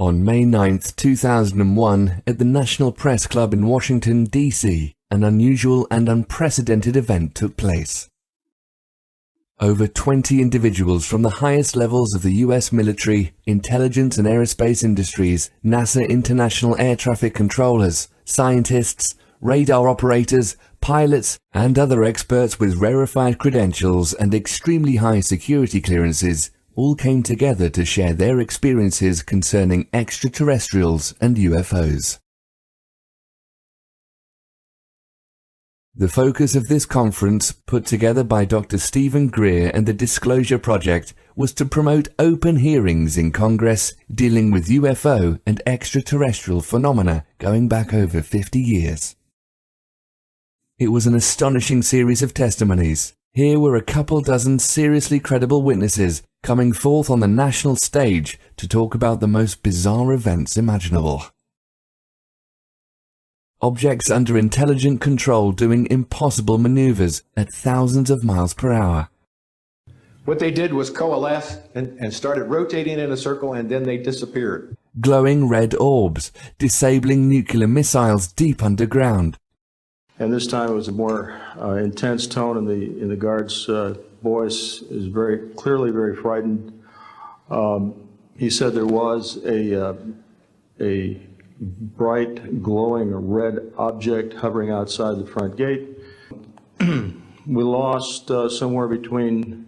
On May 9, 2001, at the National Press Club in Washington, D.C., an unusual and unprecedented event took place. Over 20 individuals from the highest levels of the U.S. military, intelligence and aerospace industries, NASA international air traffic controllers, scientists, radar operators, pilots, and other experts with rarefied credentials and extremely high security clearances all came together to share their experiences concerning extraterrestrials and UFOs. The focus of this conference, put together by Dr. Stephen Greer and the Disclosure Project, was to promote open hearings in Congress dealing with UFO and extraterrestrial phenomena going back over 50 years. It was an astonishing series of testimonies. Here were a couple dozen seriously credible witnesses coming forth on the national stage to talk about the most bizarre events imaginable. Objects under intelligent control doing impossible maneuvers at thousands of miles per hour. What they did was coalesce and started rotating in a circle, and then they disappeared. Glowing red orbs, disabling nuclear missiles deep underground. And this time it was a more intense tone in the guard's voice. Is very clearly very frightened. He said there was a bright, glowing red object hovering outside the front gate. We lost somewhere between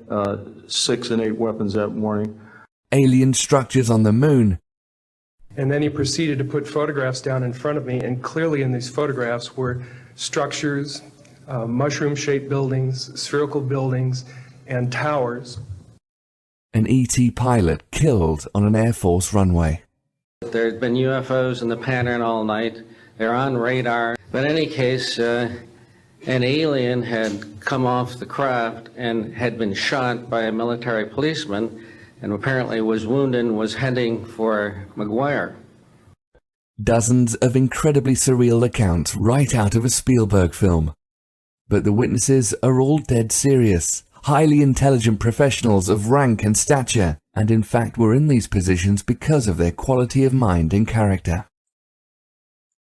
6 and 8 weapons that morning. Alien structures on the moon. And then he proceeded to put photographs down in front of me, and clearly in these photographs were structures, mushroom-shaped buildings, spherical buildings, and towers. An ET pilot killed on an Air Force runway. There's been UFOs in the pattern all night. They're on radar. But in any case, an alien had come off the craft and had been shot by a military policeman and apparently was wounded and was heading for McGuire. Dozens of incredibly surreal accounts right out of a Spielberg film. But the witnesses are all dead serious, highly intelligent professionals of rank and stature, and in fact were in these positions because of their quality of mind and character.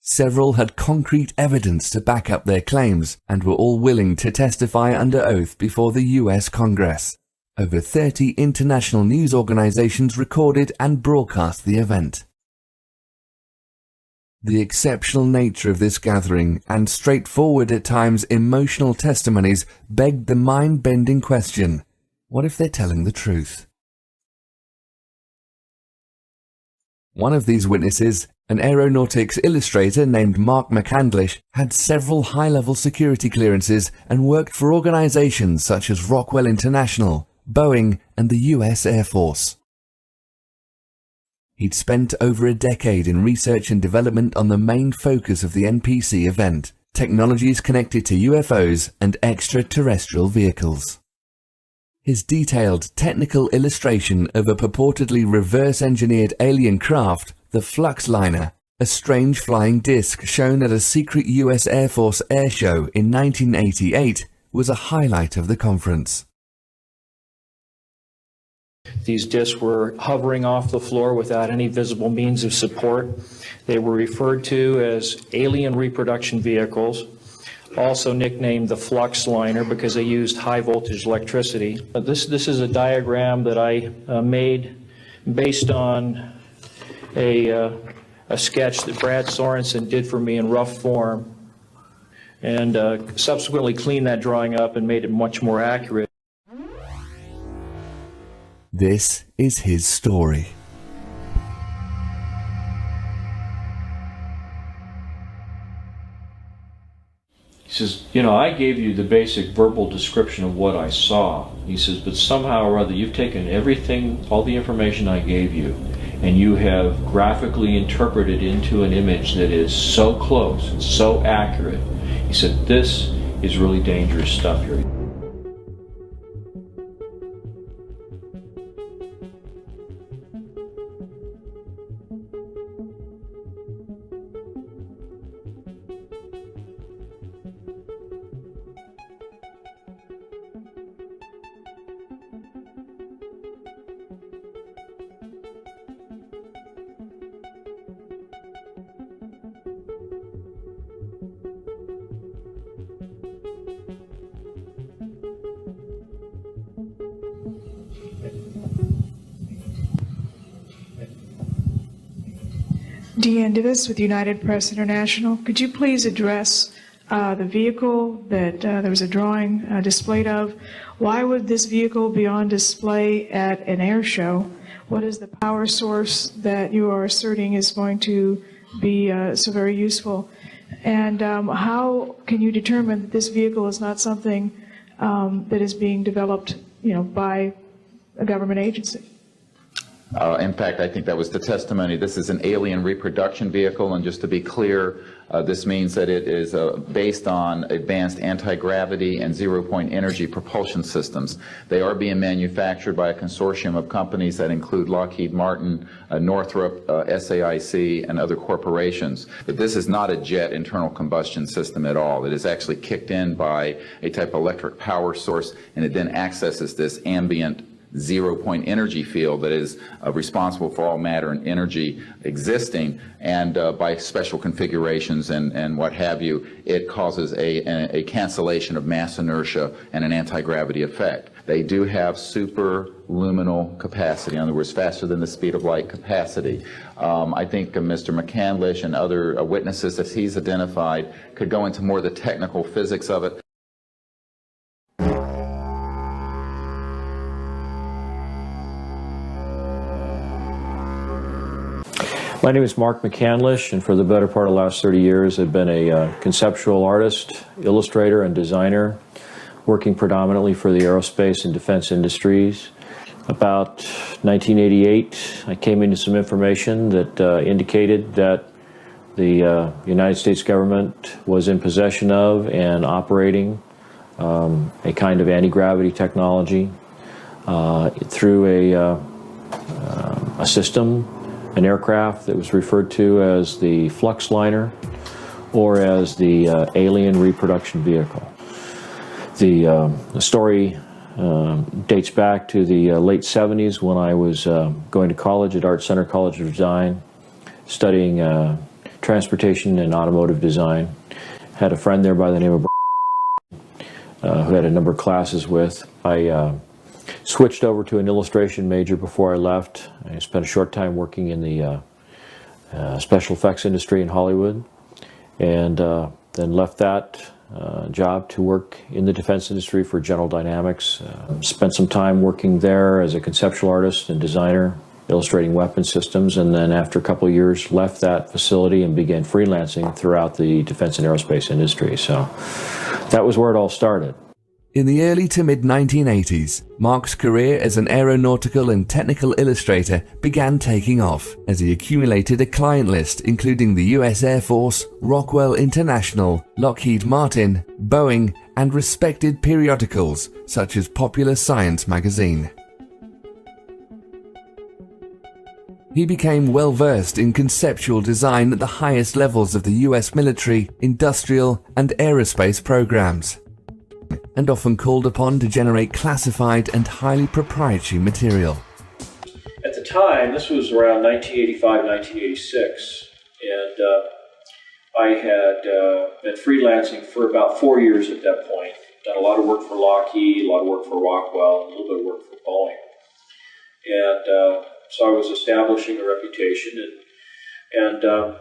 Several had concrete evidence to back up their claims and were all willing to testify under oath before the US Congress. Over 30 international news organizations recorded and broadcast the event. The exceptional nature of this gathering and straightforward at times emotional testimonies begged the mind-bending question, what if they're telling the truth? One of these witnesses, an aeronautics illustrator named Mark McCandlish, had several high-level security clearances and worked for organizations such as Rockwell International, Boeing, and the US Air Force. He'd spent over a decade in research and development on the main focus of the NPC event, technologies connected to UFOs and extraterrestrial vehicles. His detailed technical illustration of a purportedly reverse-engineered alien craft, the Flux Liner, a strange flying disc shown at a secret US Air Force air show in 1988, was a highlight of the conference. These discs were hovering off the floor without any visible means of support. They were referred to as alien reproduction vehicles, also nicknamed the Flux Liner because they used high voltage electricity. This is a diagram that I made based on a sketch that Brad Sorensen did for me in rough form, and subsequently cleaned that drawing up and made it much more accurate. This is his story. He says, you know, I gave you the basic verbal description of what I saw. He says, but somehow or other you've taken everything, all the information I gave you, and you have graphically interpreted into an image that is so close, so accurate. He said, this is really dangerous stuff here. Deanne Divis with United Press International. Could you please address the vehicle that there was a drawing displayed of? Why would this vehicle be on display at an air show? What is the power source that you are asserting is going to be so very useful? And how can you determine that this vehicle is not something that is being developed, by a government agency? In fact, I think that was the testimony. This is an alien reproduction vehicle, and just to be clear, this means that it is based on advanced anti-gravity and zero-point energy propulsion systems. They are being manufactured by a consortium of companies that include Lockheed Martin, Northrop, SAIC, and other corporations. But this is not a jet internal combustion system at all. It is actually kicked in by a type of electric power source, and it then accesses this ambient zero-point energy field that is responsible for all matter and energy existing, and by special configurations and what have you, it causes a cancellation of mass inertia and an anti-gravity effect. They do have superluminal capacity, in other words, faster than the speed of light capacity. I think Mr. McCandlish and other witnesses that he's identified could go into more of the technical physics of it. My name is Mark McCandlish, and for the better part of the last 30 years I've been a conceptual artist, illustrator, and designer, working predominantly for the aerospace and defense industries. About 1988, I came into some information that indicated that the United States government was in possession of and operating a kind of anti-gravity technology through a system, an aircraft that was referred to as the flux liner or as the alien reproduction vehicle. The story dates back to the late 70s when I was going to college at Art Center College of Design, studying transportation and automotive design. Had a friend there by the name of who had a number of classes with. I switched over to an illustration major before I left. I spent a short time working in the special effects industry in Hollywood, and then left that job to work in the defense industry for General Dynamics. Spent some time working there as a conceptual artist and designer, illustrating weapon systems, and then after a couple of years left that facility and began freelancing throughout the defense and aerospace industry. So that was where it all started. In the early to mid-1980s, Mark's career as an aeronautical and technical illustrator began taking off as he accumulated a client list including the US Air Force, Rockwell International, Lockheed Martin, Boeing, and respected periodicals such as Popular Science magazine. He became well-versed in conceptual design at the highest levels of the US military, industrial, and aerospace programs, and often called upon to generate classified and highly proprietary material. At the time, this was around 1985, 1986, and I had been freelancing for about 4 years at that point. Done a lot of work for Lockheed, a lot of work for Rockwell, a little bit of work for Boeing. And so I was establishing a reputation and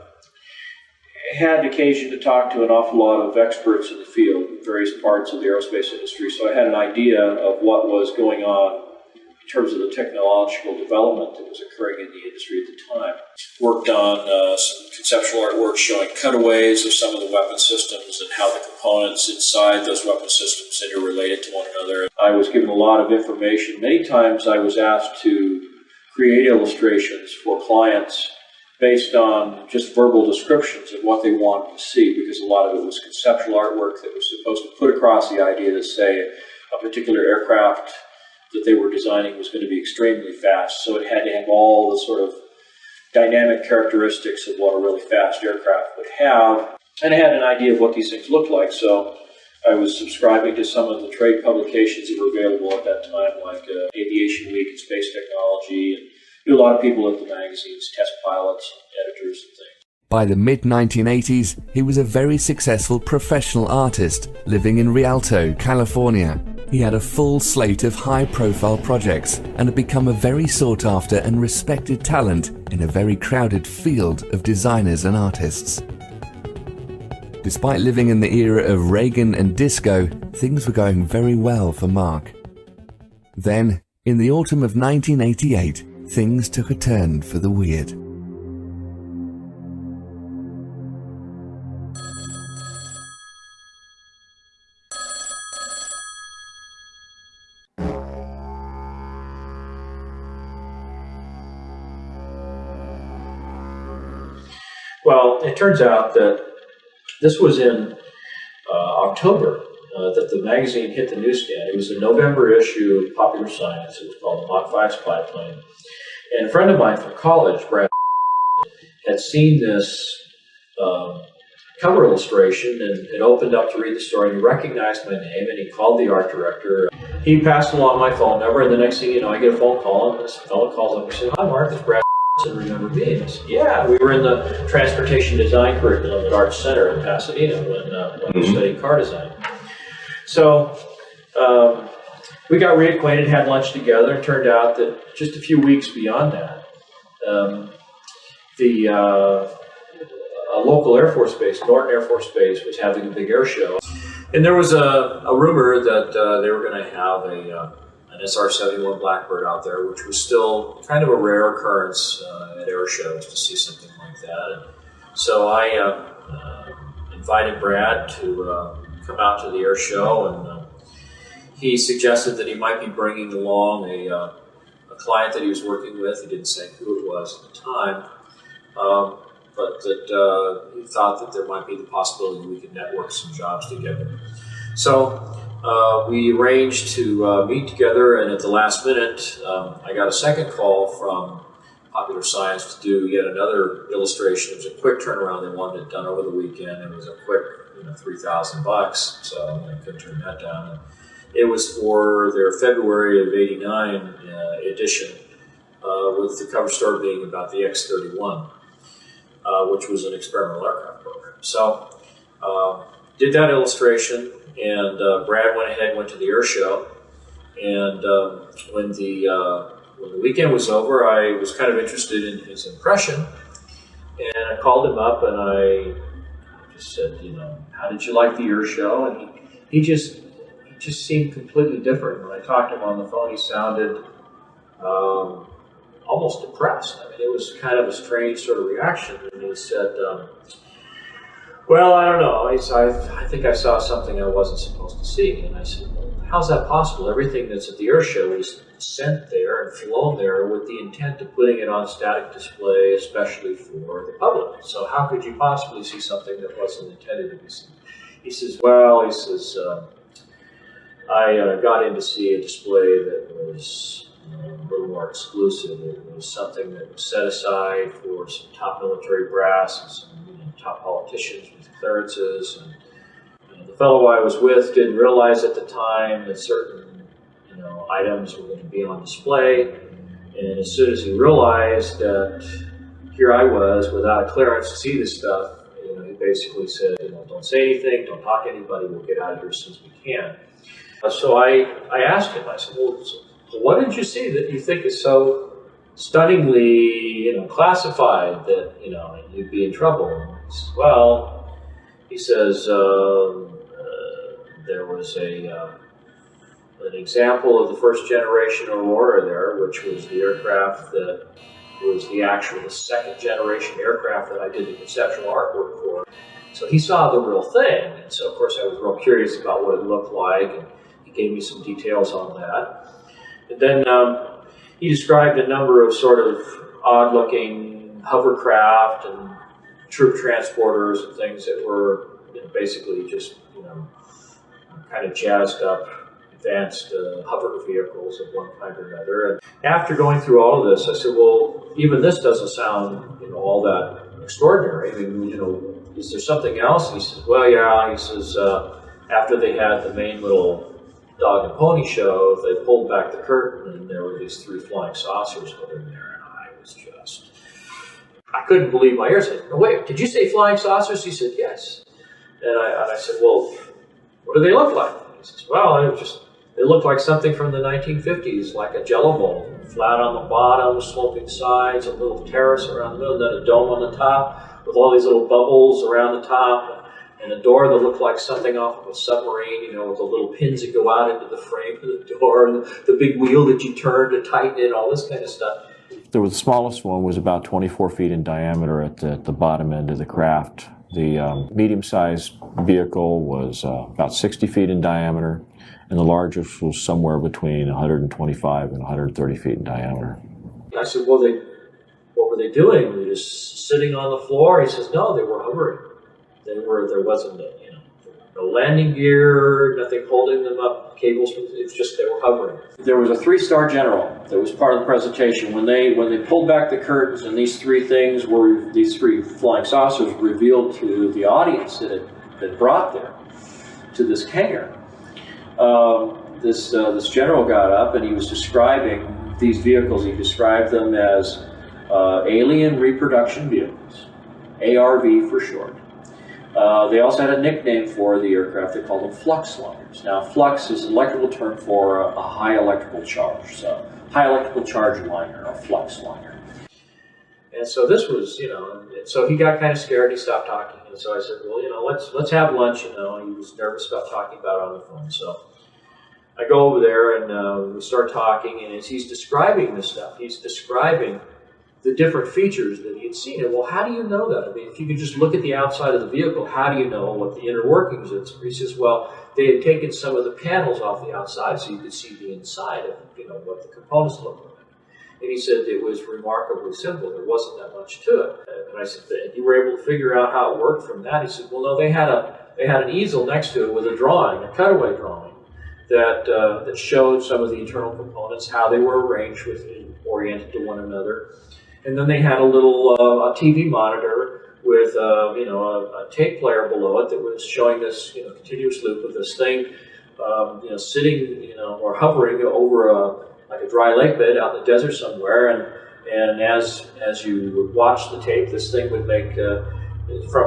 had occasion to talk to an awful lot of experts in the field, various parts of the aerospace industry, so I had an idea of what was going on in terms of the technological development that was occurring in the industry at the time. Worked on some conceptual artwork showing cutaways of some of the weapon systems and how the components inside those weapon systems interrelated to one another. I was given a lot of information. Many times I was asked to create illustrations for clients based on just verbal descriptions of what they wanted to see, because a lot of it was conceptual artwork that was supposed to put across the idea that, say, a particular aircraft that they were designing was going to be extremely fast, so it had to have all the sort of dynamic characteristics of what a really fast aircraft would have, and I had an idea of what these things looked like, so I was subscribing to some of the trade publications that were available at that time, like Aviation Week and Space Technology, and a lot of people at the magazines, test pilots, editors, and things. By the mid-1980s, he was a very successful professional artist living in Rialto, California, He had a full slate of high-profile projects and had become a very sought-after and respected talent in a very crowded field of designers and artists. Despite living in the era of Reagan and disco, things were going very well for Mark. Then, in the autumn of 1988, things took a turn for the weird. Well, it turns out that this was in October that the magazine hit the newsstand. It was a November issue of Popular Science. It was called the Mach 5 Spy Plane. And a friend of mine from college, Brad, had seen this cover illustration and opened up to read the story, and he recognized my name, and he called the art director. He passed along my phone number, and the next thing you know, I get a phone call, and this fellow calls up and says, "Hi, Mark, it's Brad. And remember me?" And I said, "Yeah, we were in the transportation design curriculum at Arts Center in Pasadena when we studied car design." So we got reacquainted, had lunch together, and it turned out that just a few weeks beyond that, a local Air Force base, Norton Air Force Base, was having a big air show. And there was a rumor that they were going to have an SR-71 Blackbird out there, which was still kind of a rare occurrence at air shows to see something like that. And so I invited Brad to come out to the air show, and he suggested that he might be bringing along a client that he was working with. He didn't say who it was at the time, but that he thought that there might be the possibility we could network some jobs together. So we arranged to meet together, and at the last minute, I got a second call from Popular Science to do yet another illustration. It was a quick turnaround. They wanted it done over the weekend. It was a quick, $3,000, so I couldn't turn that down. And it was for their February of '89 edition, with the cover story being about the X-31, which was an experimental aircraft program. So did that illustration. And Brad went ahead and went to the air show. And when the weekend was over, I was kind of interested in his impression. And I called him up and I just said, "How did you like the air show?" And he just seemed completely different. When I talked to him on the phone, he sounded almost depressed. I mean, it was kind of a strange sort of reaction. And he said, "Well, I don't know. I think I saw something I wasn't supposed to see." And I said, "Well, how's that possible? Everything that's at the air show is sent there and flown there with the intent of putting it on static display, especially for the public. So how could you possibly see something that wasn't intended to be seen?" He says, I got in to see a display that was a little more exclusive. It was something that was set aside for some top military brass and some top politicians with clearances. And the fellow I was with didn't realize at the time that certain items were going to be on display. And as soon as he realized that here I was without a clearance to see this stuff, he basically said, "Don't say anything, don't talk to anybody, we'll get out of here as soon as we can." So I asked him, I said, "Well, so what did you see that you think is so stunningly, classified that, you'd be in trouble?" And he says, "Well," he says, "there was an example of the first generation Aurora there, which was the aircraft that was the second generation aircraft that I did the conceptual artwork for." So he saw the real thing. And so, of course, I was real curious about what it looked like. And he gave me some details on that. And then he described a number of sort of odd-looking hovercraft and troop transporters and things that were basically just kind of jazzed up, advanced hover vehicles of one kind or another. And after going through all of this, I said, "Well, even this doesn't sound all that extraordinary. I mean, is there something else?" And he says, "Well, yeah." He says, after they had the main little dog and pony show, they pulled back the curtain and there were these 3 flying saucers hovering there. And I couldn't believe my ears. I said, "No, wait, did you say flying saucers?" He said, "Yes." And I said, "Well, what do they look like?" He says, "Well, It looked like something from the 1950s, like a jello bowl, flat on the bottom, sloping sides, a little terrace around the middle, and then a dome on the top with all these little bubbles around the top, and a door that looked like something off of a submarine, you know, with the little pins that go out into the frame of the door, and the big wheel that you turn to tighten it, all this kind of stuff. The smallest one was about 24 feet in diameter at the bottom end of the craft. The medium-sized vehicle was about 60 feet in diameter, and the largest was somewhere between 125 and 130 feet in diameter. I said, well, what were they doing? Were they just sitting on the floor? He says, no, they were hovering. There wasn't no landing gear, nothing holding them up, cables, it's just they were hovering. There was a 3-star general that was part of the presentation. When they pulled back the curtains and these three flying saucers revealed to the audience that had been brought there to this hangar, this general got up and he was describing these vehicles. He described them as alien reproduction vehicles, ARV for short. They also had a nickname for the aircraft. They called them flux liners. Now, flux is an electrical term for a high electrical charge. So, high electrical charge liner, or flux liner. And so this was, you know, so he got kind of scared. He stopped talking. And so I said, well, you know, let's have lunch. You know, and he was nervous about talking about it on the phone. So I go over there and we start talking. And as he's describing this stuff, he's describing the different features that he had seen. And well, how do you know that? I mean, if you could just look at the outside of the vehicle, how do you know what the inner workings is? He says, well, they had taken some of the panels off the outside so you could see the inside of, you know, what the components looked like. And he said it was remarkably simple. There wasn't that much to it. And I said, and you were able to figure out how it worked from that? He said, well, no, they had an easel next to it with a drawing, a cutaway drawing, that showed some of the internal components, how they were arranged oriented to one another. And then they had a little a TV monitor with you know, a tape player below it that was showing this, you know, continuous loop of this thing, you know, sitting, you know, or hovering over like a dry lake bed out in the desert somewhere. And as you would watch the tape, this thing would make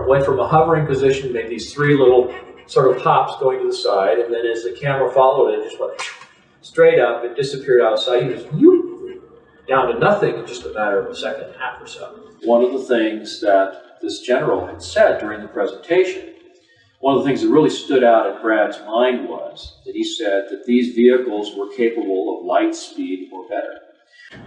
went from a hovering position, made these three little sort of hops going to the side, and then as the camera followed it, it just went straight up. It disappeared outside. You just down to nothing in just a matter of a second and a half or so. One of the things that this general had said during the presentation, one of the things that really stood out in Brad's mind was that he said that these vehicles were capable of light speed or better.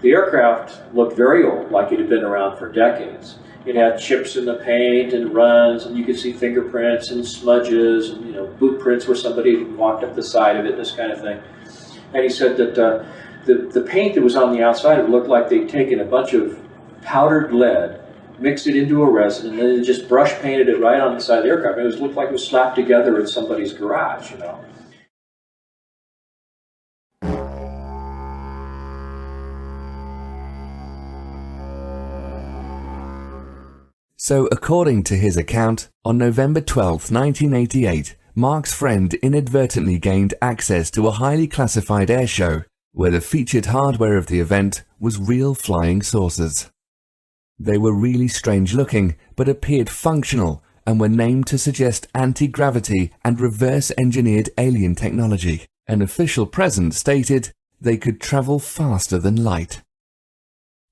The aircraft looked very old, like it had been around for decades. It had chips in the paint and runs, and you could see fingerprints and smudges and, you know, boot prints where somebody had walked up the side of it, this kind of thing. And he said that the paint that was on the outside, it looked like they'd taken a bunch of powdered lead, mixed it into a resin, and then just brush painted it right on the side of the aircraft. It looked like it was slapped together in somebody's garage, you know. So, according to his account, on November 12, 1988, Mark's friend inadvertently gained access to a highly classified airshow where the featured hardware of the event was real flying saucers. They were really strange looking, but appeared functional and were named to suggest anti-gravity and reverse-engineered alien technology. An official present stated they could travel faster than light.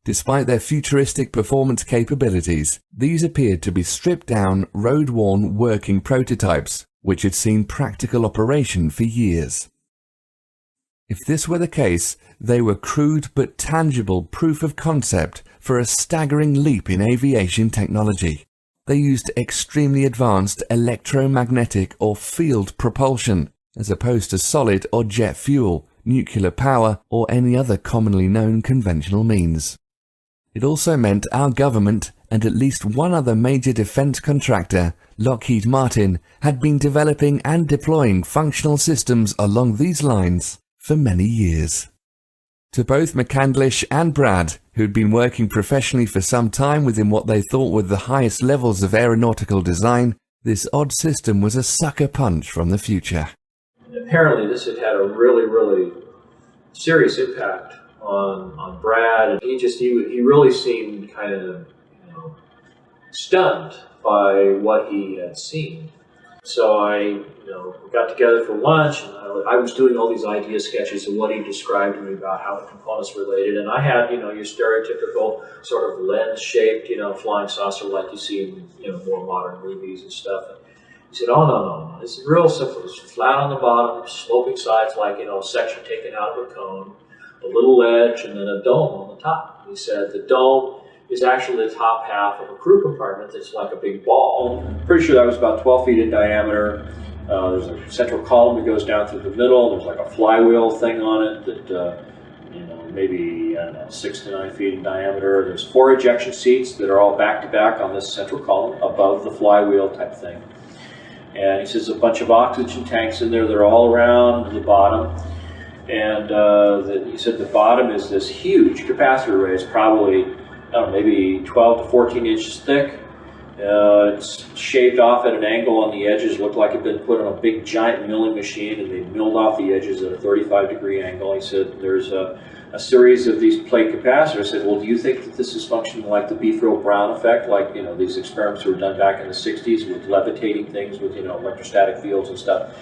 Despite their futuristic performance capabilities, these appeared to be stripped-down, road-worn working prototypes, which had seen practical operation for years. If this were the case, they were crude but tangible proof of concept for a staggering leap in aviation technology. They used extremely advanced electromagnetic or field propulsion, as opposed to solid or jet fuel, nuclear power, or any other commonly known conventional means. It also meant our government and at least one other major defense contractor, Lockheed Martin, had been developing and deploying functional systems along these lines for many years. To both McCandlish and Brad, who'd been working professionally for some time within what they thought were the highest levels of aeronautical design, this odd system was a sucker punch from the future. Apparently this had a really, really serious impact on Brad, and he really seemed kind of, you know, stunned by what he had seen. So we got together for lunch, and I was doing all these idea sketches of what he described to me about how the components related. And I had, your stereotypical sort of lens-shaped, flying saucer like you see in, more modern movies and stuff. And he said, oh, no. This is real simple. It's flat on the bottom, sloping sides like, a section taken out of a cone, a little ledge, and then a dome on the top. He said the dome is actually the top half of a crew compartment that's like a big ball. I'm pretty sure that was about 12 feet in diameter. There's a central column that goes down through the middle. There's like a flywheel thing on it that, maybe, 6 to 9 feet in diameter. There's 4 ejection seats that are all back to back on this central column above the flywheel type thing. And he says a bunch of oxygen tanks in there. They're all around the bottom. And he said the bottom is this huge capacitor array. It's probably, maybe 12 to 14 inches thick. It's shaved off at an angle on the edges, looked like it had been put on a big giant milling machine, and they milled off the edges at a 35-degree angle. He said there's a series of these plate capacitors. I said, well, do you think that this is functioning like the Beefreel-Brown effect, like, these experiments were done back in the 60s with levitating things with, electrostatic fields and stuff?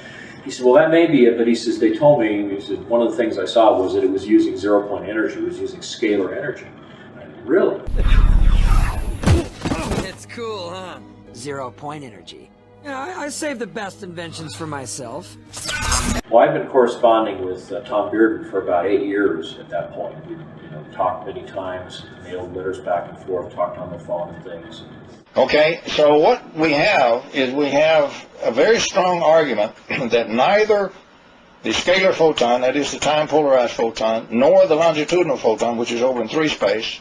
He said, well, that may be it, but he says, they told me, he said, one of the things I saw was that it was using zero-point energy, it was using scalar energy. Really? It's cool, huh? 0-point energy. I save the best inventions for myself. Well, I've been corresponding with Tom Bearden for about 8 years at that point. We, talked many times, mailed letters back and forth, talked on the phone and things. Okay, so what we have is we have a very strong argument that neither the scalar photon, that is the time-polarized photon, nor the longitudinal photon, which is over in 3 space,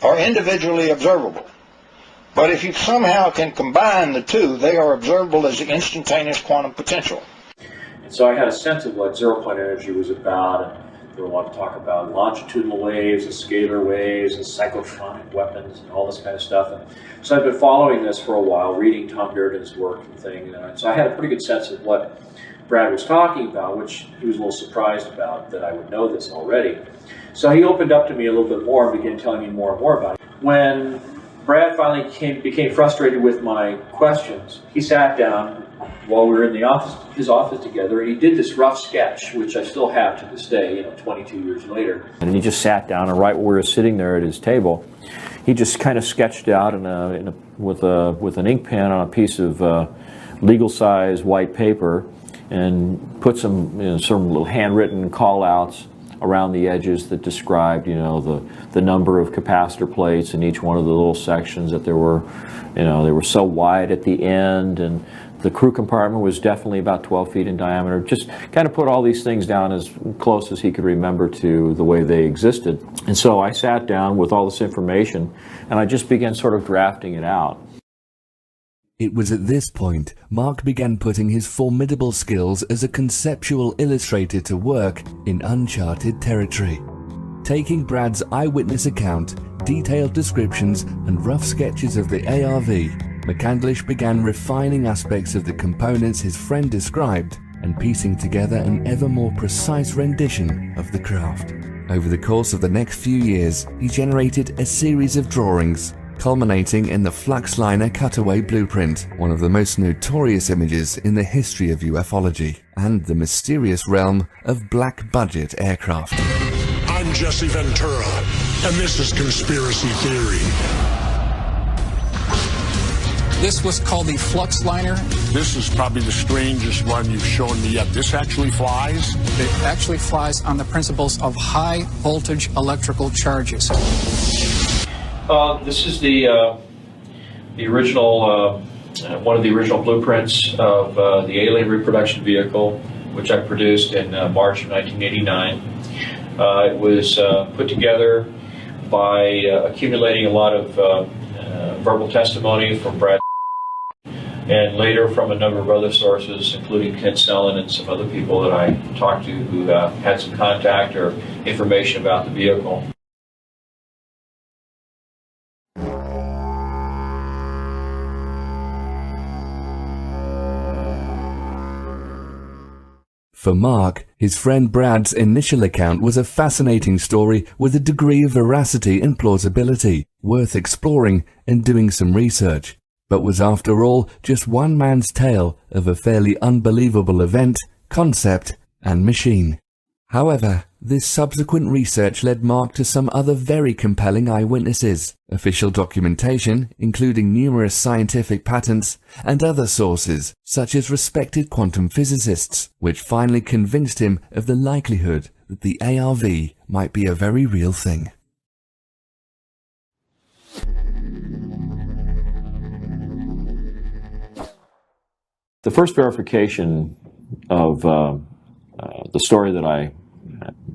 are individually observable. But if you somehow can combine the two, they are observable as the instantaneous quantum potential. And so I had a sense of what zero-point energy was about. And we want to talk about longitudinal waves and scalar waves and cyclotronic weapons and all this kind of stuff. And so I've been following this for a while, reading Tom Bearden's work and things. And so I had a pretty good sense of what Brad was talking about, which he was a little surprised about, that I would know this already. So he opened up to me a little bit more and began telling me more and more about it. When Brad finally became frustrated with my questions, he sat down while we were in his office together, and he did this rough sketch, which I still have to this day, 22 years later. And he just sat down, and right where we were sitting there at his table, he just kind of sketched out with an ink pen on a piece of legal-size white paper, and put some little handwritten call-outs around the edges that described, the number of capacitor plates in each one of the little sections, that there were, they were so wide at the end, and the crew compartment was definitely about 12 feet in diameter. Just kind of put all these things down as close as he could remember to the way they existed. And so I sat down with all this information, and I just began sort of drafting it out. It was at this point Mark began putting his formidable skills as a conceptual illustrator to work in uncharted territory. Taking Brad's eyewitness account, detailed descriptions and rough sketches of the ARV, McCandlish began refining aspects of the components his friend described and piecing together an ever more precise rendition of the craft. Over the course of the next few years, he generated a series of drawings, culminating in the Fluxliner cutaway blueprint, one of the most notorious images in the history of ufology, and the mysterious realm of black-budget aircraft. I'm Jesse Ventura, and this is Conspiracy Theory. This was called the Fluxliner. This is probably the strangest one you've shown me yet. This actually flies? It actually flies on the principles of high voltage electrical charges. This is the original, one of the original blueprints of the alien reproduction vehicle, which I produced in March of 1989. It was put together by accumulating a lot of verbal testimony from Brad and later from a number of other sources, including Ken Sellen and some other people that I talked to who had some contact or information about the vehicle. For Mark, his friend Brad's initial account was a fascinating story with a degree of veracity and plausibility, worth exploring and doing some research. but was after all just one man's tale of a fairly unbelievable event, concept, and machine. However, this subsequent research led Mark to some other very compelling eyewitnesses, official documentation, including numerous scientific patents, and other sources, such as respected quantum physicists, which finally convinced him of the likelihood that the ARV might be a very real thing. The first verification of the story that I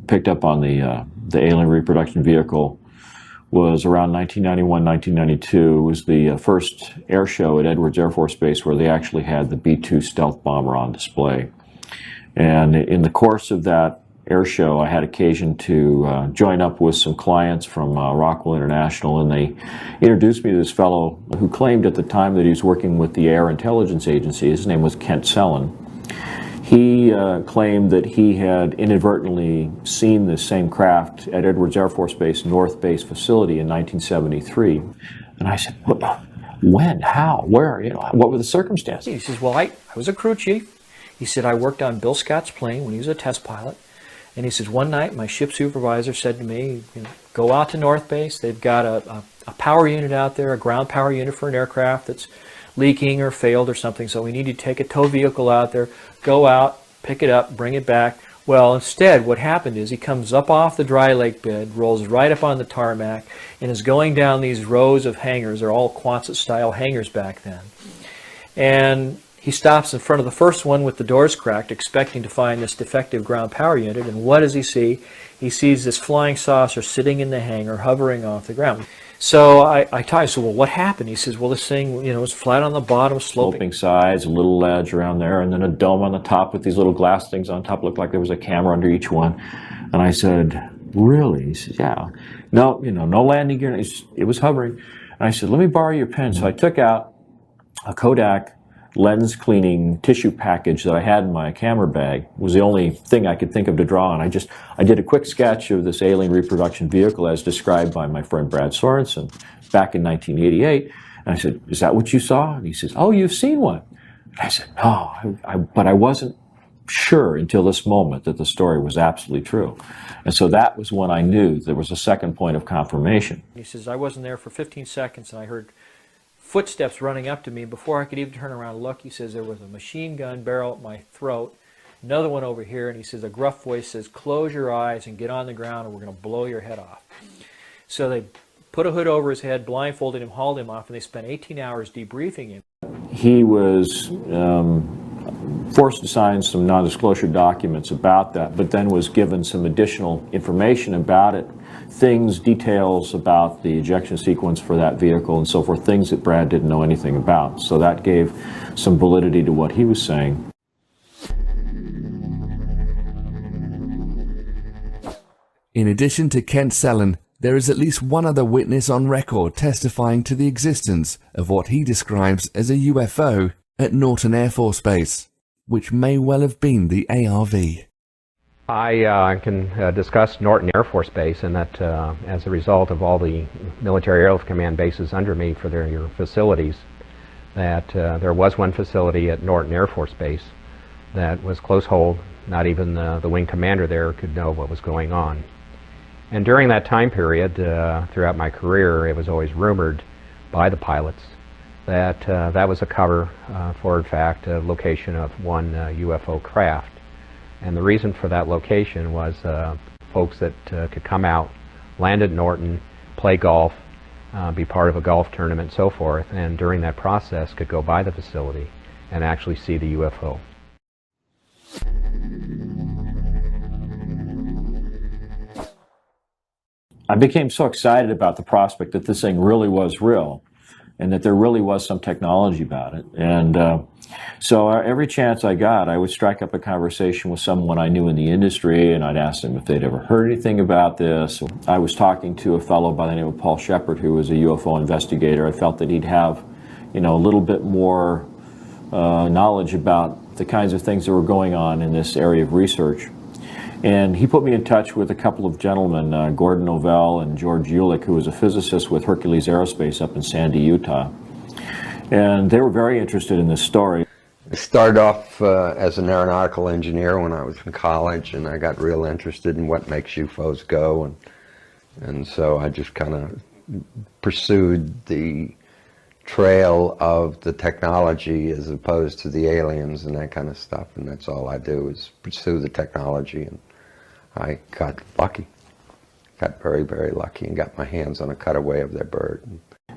picked up on the alien reproduction vehicle was around 1991, 1992. It was the first air show at Edwards Air Force Base where they actually had the B-2 stealth bomber on display. And in the course of that air show, I had occasion to join up with some clients from Rockwell International, and they introduced me to this fellow who claimed at the time that he was working with the Air Intelligence Agency. His name was Kent Sellen. He claimed that he had inadvertently seen this same craft at Edwards Air Force Base North Base facility in 1973. And I said, when, how, where, what were the circumstances? He says, well, I was a crew chief. He said, I worked on Bill Scott's plane when he was a test pilot. And he says, one night my ship supervisor said to me, go out to North Base. They've got a power unit out there, a ground power unit for an aircraft that's leaking or failed or something, so we need to take a tow vehicle out there, go out, pick it up, bring it back. Well, instead, what happened is he comes up off the dry lake bed, rolls right up on the tarmac, and is going down these rows of hangars. They're all Quonset-style hangars back then. And he stops in front of the first one with the doors cracked, expecting to find this defective ground power unit, and what does he see? He sees this flying saucer sitting in the hangar, hovering off the ground. So I said, well, what happened? He says, well, this thing, was flat on the bottom, sloping sides, a little ledge around there, and then a dome on the top with these little glass things on top. Looked like there was a camera under each one. And I said, really? He said, yeah. No, no landing gear. It was hovering. And I said, let me borrow your pen. So I took out a Kodak lens cleaning tissue package that I had in my camera bag. It was the only thing I could think of to draw on. I did a quick sketch of this alien reproduction vehicle as described by my friend Brad Sorensen back in 1988. And I said, is that what you saw? And he says, oh, you've seen one. And I said, no, but I wasn't sure until this moment that the story was absolutely true. And so that was when I knew there was a second point of confirmation. He says, I wasn't there for 15 seconds and I heard footsteps running up to me. Before I could even turn around and look, he says, there was a machine gun barrel at my throat, another one over here, and he says, a gruff voice says, close your eyes and get on the ground or we're going to blow your head off. So they put a hood over his head, blindfolded him, hauled him off, and they spent 18 hours debriefing him. He was forced to sign some non-disclosure documents about that, but then was given some additional information about it, details about the ejection sequence for that vehicle and so forth, things that Brad didn't know anything about. So that gave some validity to what he was saying. In addition to Kent Sellen, there is at least one other witness on record testifying to the existence of what he describes as a UFO at Norton Air Force Base, which may well have been the ARV. I can discuss Norton Air Force Base, and that as a result of all the military airlift command bases under me for their facilities, that there was one facility at Norton Air Force Base that was close hold. Not even the wing commander there could know what was going on. And during that time period, throughout my career, it was always rumored by the pilots that that was a cover for, in fact, a location of one UFO craft. And the reason for that location was folks that could come out, land at Norton, play golf, be part of a golf tournament, and so forth, and during that process could go by the facility and actually see the UFO. I became so excited about the prospect that this thing really was real and that there really was some technology about it. And so every chance I got, I would strike up a conversation with someone I knew in the industry, and I'd ask them if they'd ever heard anything about this. I was talking to a fellow by the name of Paul Shepard, who was a UFO investigator. I felt that he'd have, a little bit more knowledge about the kinds of things that were going on in this area of research. And he put me in touch with a couple of gentlemen, Gordon Novell and George Ulick, who was a physicist with Hercules Aerospace up in Sandy, Utah. And they were very interested in this story. I started off as an aeronautical engineer when I was in college, and I got real interested in what makes UFOs go, and so I just kind of pursued the trail of the technology as opposed to the aliens and that kind of stuff, and that's all I do is pursue the technology, and I got lucky. Got very, very lucky and got my hands on a cutaway of their bird.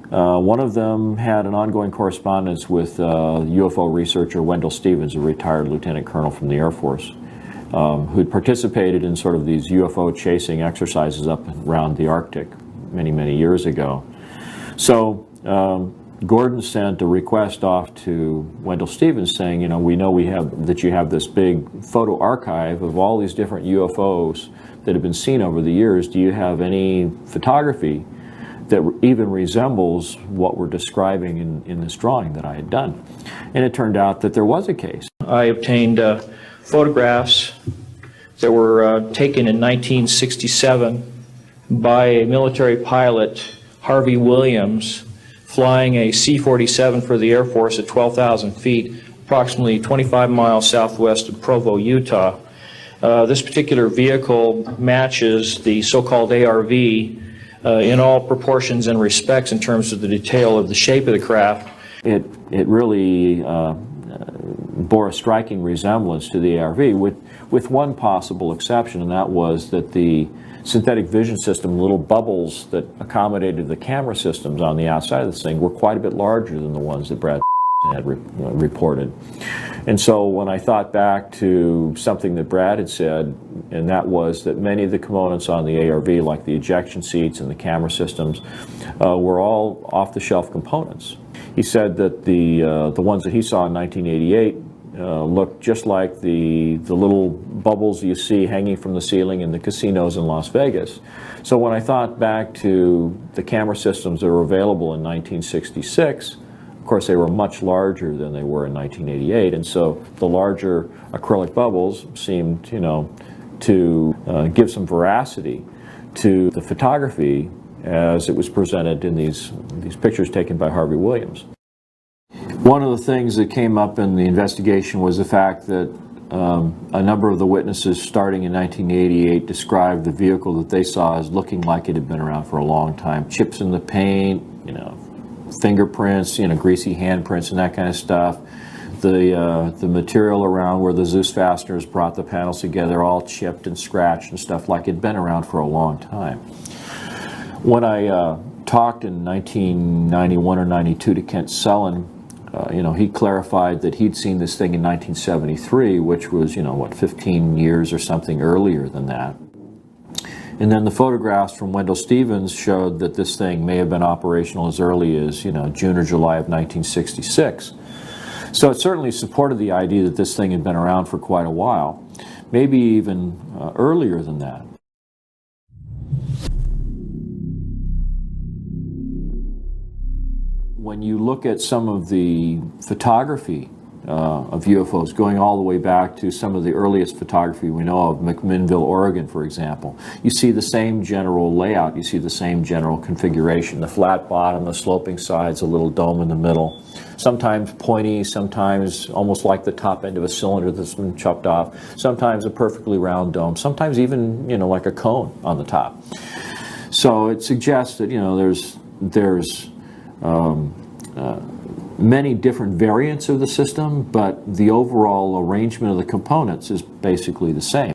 One of them had an ongoing correspondence with UFO researcher Wendell Stevens, a retired lieutenant colonel from the Air Force, who'd participated in sort of these UFO chasing exercises up around the Arctic many, many years ago. So Gordon sent a request off to Wendell Stevens saying, you know we that you have this big photo archive of all these different UFOs that have been seen over the years. Do you have any photography that even resembles what we're describing in this drawing that I had done? And it turned out that there was a case. I obtained photographs that were taken in 1967 by a military pilot, Harvey Williams, flying a C-47 for the Air Force at 12,000 feet, approximately 25 miles southwest of Provo, Utah. This particular vehicle matches the so-called ARV in all proportions and respects in terms of the detail of the shape of the craft. It really bore a striking resemblance to the ARV, with one possible exception, and that was that the synthetic vision system, little bubbles that accommodated the camera systems on the outside of this thing, were quite a bit larger than the ones that Brad had reported. And so when I thought back to something that Brad had said, and that was that many of the components on the ARV, like the ejection seats and the camera systems, were all off-the-shelf components. He said that the ones that he saw in 1988 looked just like the little bubbles you see hanging from the ceiling in the casinos in Las Vegas. So when I thought back to the camera systems that were available in 1966, of course they were much larger than they were in 1988, and so the larger acrylic bubbles seemed, to give some veracity to the photography as it was presented in these pictures taken by Harvey Williams. One of the things that came up in the investigation was the fact that a number of the witnesses starting in 1988 described the vehicle that they saw as looking like it had been around for a long time. Chips in the paint, fingerprints, greasy handprints and that kind of stuff. The material around where the Zeus fasteners brought the panels together, all chipped and scratched and stuff like it had been around for a long time. When I talked in 1991 or 92 to Kent Sullen, he clarified that he'd seen this thing in 1973, which was, 15 years or something earlier than that. And then the photographs from Wendell Stevens showed that this thing may have been operational as early as, June or July of 1966. So it certainly supported the idea that this thing had been around for quite a while, maybe even earlier than that. When you look at some of the photography of UFOs, going all the way back to some of the earliest photography we know of, McMinnville, Oregon, for example, you see the same general layout, you see the same general configuration, the flat bottom, the sloping sides, a little dome in the middle, sometimes pointy, sometimes almost like the top end of a cylinder that's been chopped off, sometimes a perfectly round dome, sometimes even, like a cone on the top. So it suggests that, there's many different variants of the system, but the overall arrangement of the components is basically the same.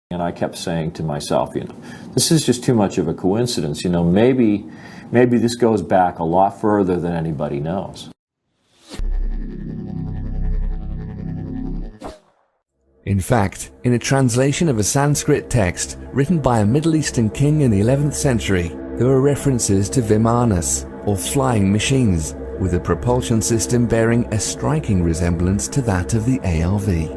And I kept saying to myself, this is just too much of a coincidence. Maybe this goes back a lot further than anybody knows. In fact, in a translation of a Sanskrit text written by a Middle Eastern king in the 11th century, there were references to vimanas, or flying machines, with a propulsion system bearing a striking resemblance to that of the ARV.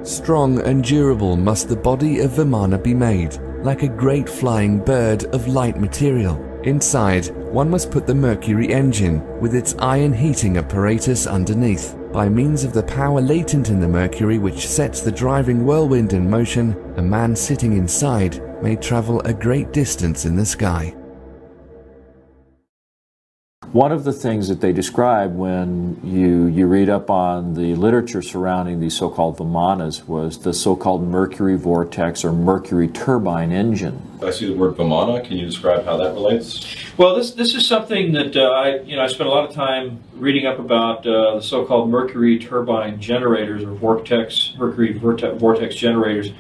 Strong and durable must the body of Vimana be made, like a great flying bird of light material. Inside, one must put the Mercury engine, with its iron heating apparatus underneath. By means of the power latent in the Mercury which sets the driving whirlwind in motion, a man sitting inside may travel a great distance in the sky. One of the things that they described when you read up on the literature surrounding these so-called Vimanas was the so-called Mercury vortex or Mercury turbine engine. I see the word Vimana. Can you describe how that relates? Well, this is something that I spent a lot of time reading up about the so-called Mercury turbine generators or Mercury vortex generators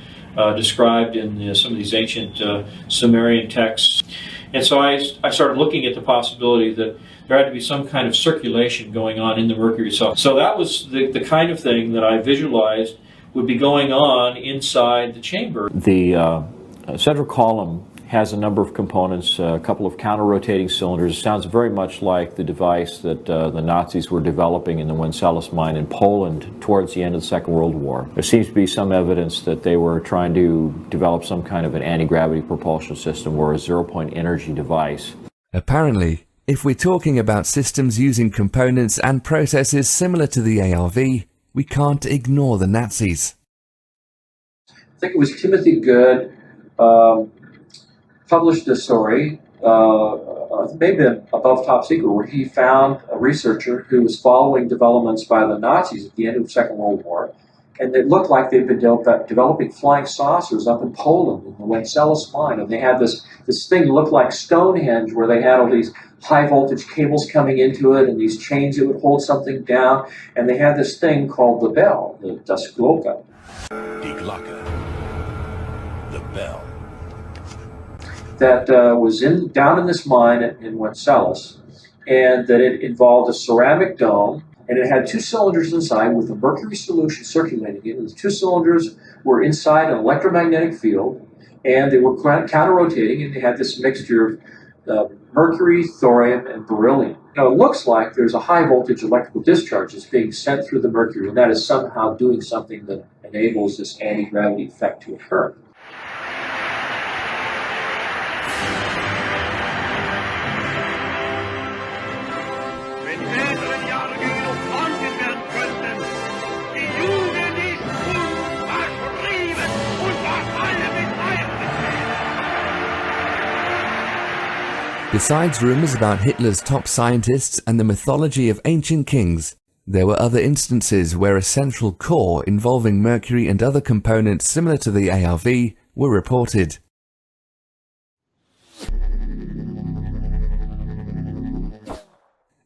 described in some of these ancient Sumerian texts. And so I started looking at the possibility that there had to be some kind of circulation going on in the Mercury itself. So that was the kind of thing that I visualized would be going on inside the chamber. The central column has a number of components, a couple of counter-rotating cylinders. It sounds very much like the device that the Nazis were developing in the Wenceslas mine in Poland towards the end of the Second World War. There seems to be some evidence that they were trying to develop some kind of an anti-gravity propulsion system or a zero-point energy device. Apparently, if we're talking about systems using components and processes similar to the ARV, we can't ignore the Nazis. I think it was Timothy Good published a story, maybe above top secret, where he found a researcher who was following developments by the Nazis at the end of the Second World War, and it looked like they'd been developing flying saucers up in Poland in the Wenceslas mine, and they had this thing that looked like Stonehenge, where they had all these high voltage cables coming into it and these chains that would hold something down, and they had this thing called the bell, the Das Glocke. Die Glocke. The bell. That was down in this mine in Wenceslas, and that it involved a ceramic dome, and it had two cylinders inside with a mercury solution circulating in it. And the two cylinders were inside an electromagnetic field, and they were counter-rotating, and they had this mixture of mercury, thorium, and beryllium. Now, it looks like there's a high-voltage electrical discharge that's being sent through the mercury, and that is somehow doing something that enables this anti-gravity effect to occur. Besides rumors about Hitler's top scientists and the mythology of ancient kings, there were other instances where a central core involving mercury and other components similar to the ARV were reported.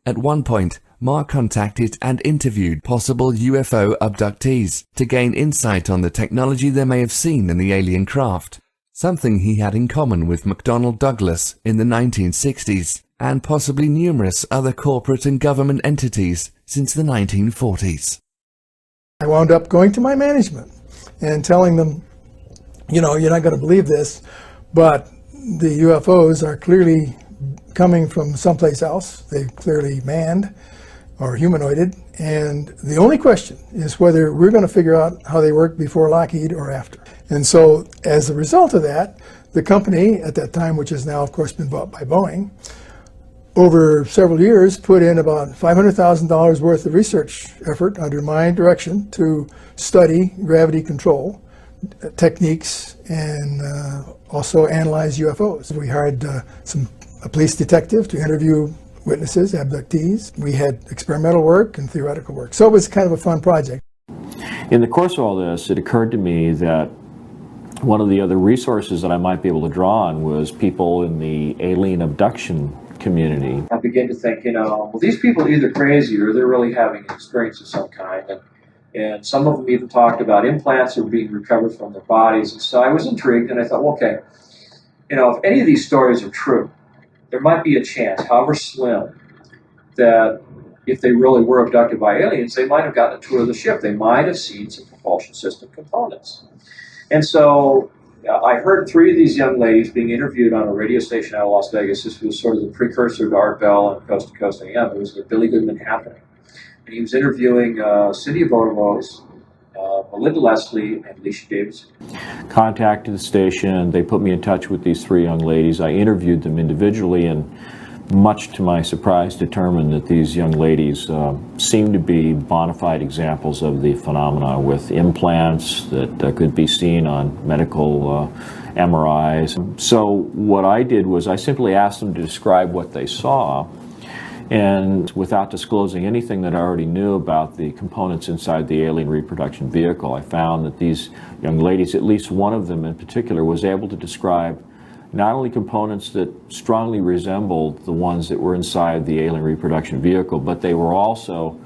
At one point, Mark contacted and interviewed possible UFO abductees to gain insight on the technology they may have seen in the alien craft, something he had in common with McDonnell Douglas in the 1960s and possibly numerous other corporate and government entities since the 1940s. I wound up going to my management and telling them, you know, you're not going to believe this, but the UFOs are clearly coming from someplace else. They're clearly manned or humanoided, and the only question is whether we're going to figure out how they work before Lockheed or after. And so as a result of that, the company at that time, which has now of course been bought by Boeing, over several years put in about $500,000 worth of research effort under my direction to study gravity control techniques and also analyze UFOs. We hired a police detective to interview witnesses, abductees. We had experimental work and theoretical work. So it was kind of a fun project. In the course of all this, it occurred to me that one of the other resources that I might be able to draw on was people in the alien abduction community. I began to think, well, these people are either crazy or they're really having an experience of some kind. And some of them even talked about implants that were being recovered from their bodies. And so I was intrigued, and I thought, well, okay, if any of these stories are true, there might be a chance, however slim, that if they really were abducted by aliens, they might have gotten a tour of the ship. They might have seen some propulsion system components. And so I heard three of these young ladies being interviewed on a radio station out of Las Vegas. This was sort of the precursor to Art Bell and Coast to Coast AM. It was the Billy Goodman Happening. And he was interviewing Cynthia Botomos, Melinda Leslie, and Alicia Davidson. Contacted the station. They put me in touch with these three young ladies. I interviewed them individually, and much to my surprise determined that these young ladies seemed to be bona fide examples of the phenomena, with implants that could be seen on medical MRIs. So what I did was I simply asked them to describe what they saw, and without disclosing anything that I already knew about the components inside the alien reproduction vehicle, I found that these young ladies, at least one of them in particular, was able to describe not only components that strongly resembled the ones that were inside the alien reproduction vehicle, but they were also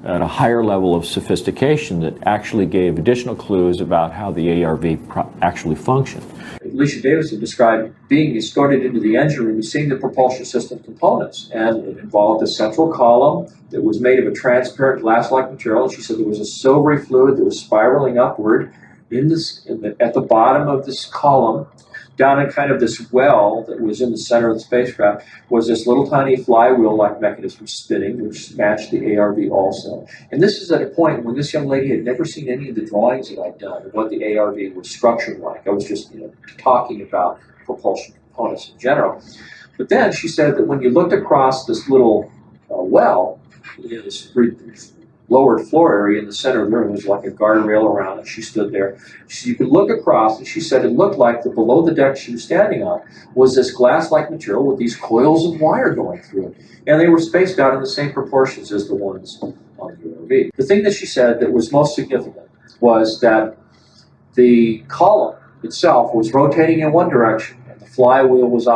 at a higher level of sophistication that actually gave additional clues about how the ARV actually functioned. Alicia Davidson described being escorted into the engine room and seeing the propulsion system components. And it involved a central column that was made of a transparent glass-like material. And she said there was a silvery fluid that was spiraling upward at the bottom of this column. Down in kind of this well that was in the center of the spacecraft was this little tiny flywheel-like mechanism spinning, which matched the ARV also. And this is at a point when this young lady had never seen any of the drawings that I'd done of what the ARV was structured like. I was just talking about propulsion components in general. But then she said that when you looked across this little well, this lowered floor area in the center of the room was like a guardrail around it. She stood there. You could look across, and she said it looked like the below the deck she was standing on was this glass-like material with these coils of wire going through it. And they were spaced out in the same proportions as the ones on the UAV. The thing that she said that was most significant was that the column itself was rotating in one direction, and the flywheel was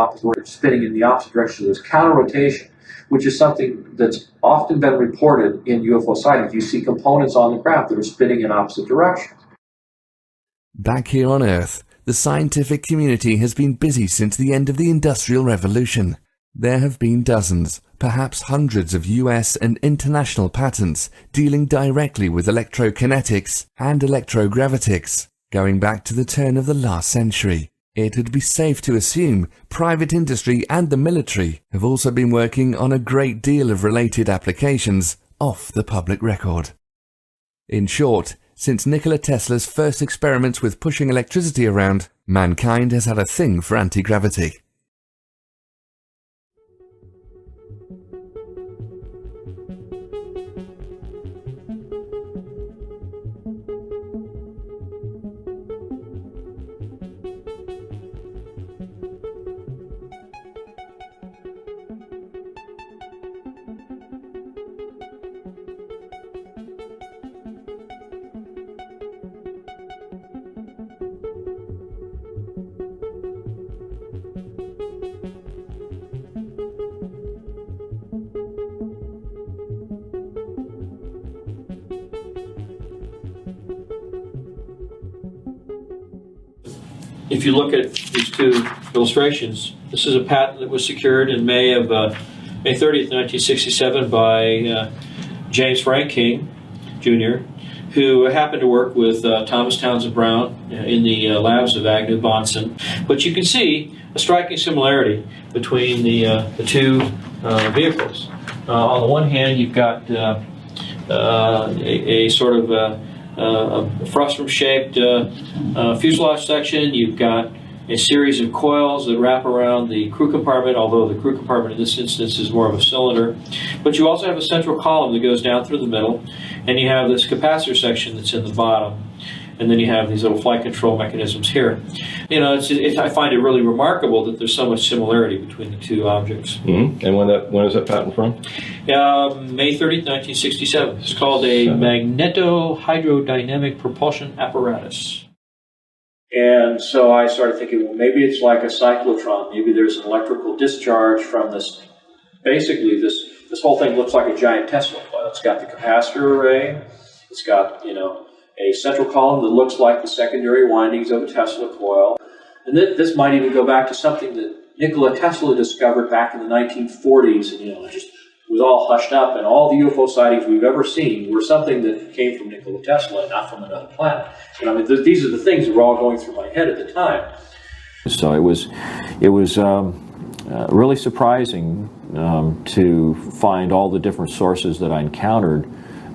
spinning in the opposite direction. There was counter-rotation, which is something that's often been reported in UFO sightings. You see components on the craft that are spinning in opposite directions. Back here on Earth, the scientific community has been busy since the end of the Industrial Revolution. There have been dozens, perhaps hundreds of US and international patents dealing directly with electrokinetics and electrogravitics, going back to the turn of the last century. It would be safe to assume private industry and the military have also been working on a great deal of related applications off the public record. In short, since Nikola Tesla's first experiments with pushing electricity around, mankind has had a thing for anti-gravity. If you look at these two illustrations, this is a patent that was secured in May 30th, 1967 by James Frank King, Jr., who happened to work with Thomas Townsend Brown in the labs of Agnew Bonson. But you can see a striking similarity between the two vehicles. On the one hand, you've got a sort of a frustrum-shaped fuselage section. You've got a series of coils that wrap around the crew compartment, although the crew compartment in this instance is more of a cylinder. But you also have a central column that goes down through the middle, and you have this capacitor section that's in the bottom. And then you have these little flight control mechanisms here. You know, I find it really remarkable that there's so much similarity between the two objects. Mm-hmm. And when is that patent from? May 30th, 1967. It's called a magneto-hydrodynamic propulsion apparatus. And so I started thinking, well, maybe it's like a cyclotron. Maybe there's an electrical discharge from this. Basically, this whole thing looks like a giant Tesla coil. It's got the capacitor array. It's got, a central column that looks like the secondary windings of a Tesla coil. And this might even go back to something that Nikola Tesla discovered back in the 1940s, and just was all hushed up, and all the UFO sightings we've ever seen were something that came from Nikola Tesla and not from another planet. And I mean, these are the things that were all going through my head at the time. So it was really surprising to find all the different sources that I encountered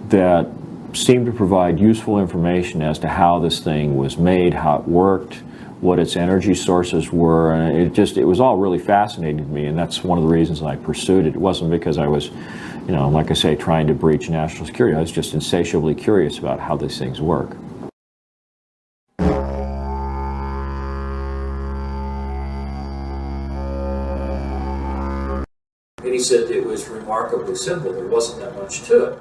that seemed to provide useful information as to how this thing was made, how it worked, what its energy sources were, and it was all really fascinating to me, and that's one of the reasons I pursued it. It wasn't because I was, you know, like I say, trying to breach national security. I was just insatiably curious about how these things work. And he said it was remarkably simple. There wasn't that much to it.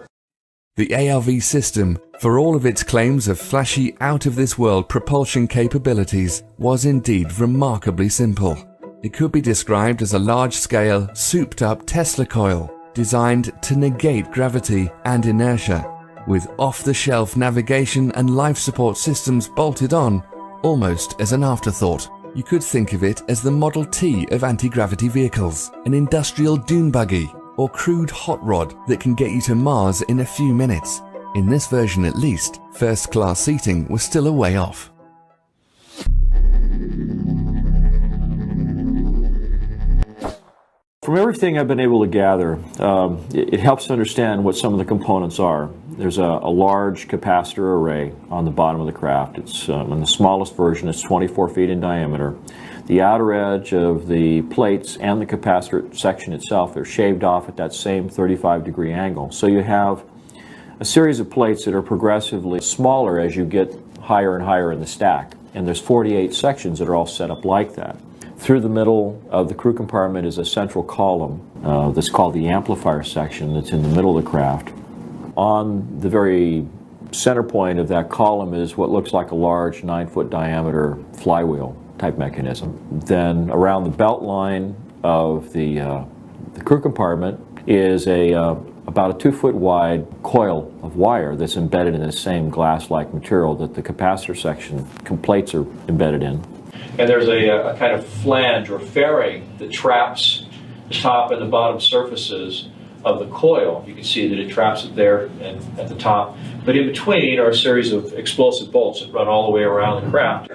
The ARV system, for all of its claims of flashy, out-of-this-world propulsion capabilities, was indeed remarkably simple. It could be described as a large-scale, souped-up Tesla coil, designed to negate gravity and inertia, with off-the-shelf navigation and life support systems bolted on, almost as an afterthought. You could think of it as the Model T of anti-gravity vehicles, an industrial dune buggy, or crude hot rod that can get you to Mars in a few minutes. In this version at least, first-class seating was still a way off. From everything I've been able to gather, it helps to understand what some of the components are. There's a large capacitor array on the bottom of the craft. It's in the smallest version, it's 24 feet in diameter. The outer edge of the plates and the capacitor section itself are shaved off at that same 35-degree angle. So you have a series of plates that are progressively smaller as you get higher and higher in the stack. And there's 48 sections that are all set up like that. Through the middle of the crew compartment is a central column that's called the amplifier section that's in the middle of the craft. On the very center point of that column is what looks like a large 9-foot diameter flywheel type mechanism. Then around the belt line of the crew compartment is about a 2-foot wide coil of wire that's embedded in the same glass-like material that the capacitor section plates are embedded in. And there's a kind of flange or fairing that traps the top and the bottom surfaces of the coil. You can see that it traps it there and at the top. But in between are a series of explosive bolts that run all the way around the craft.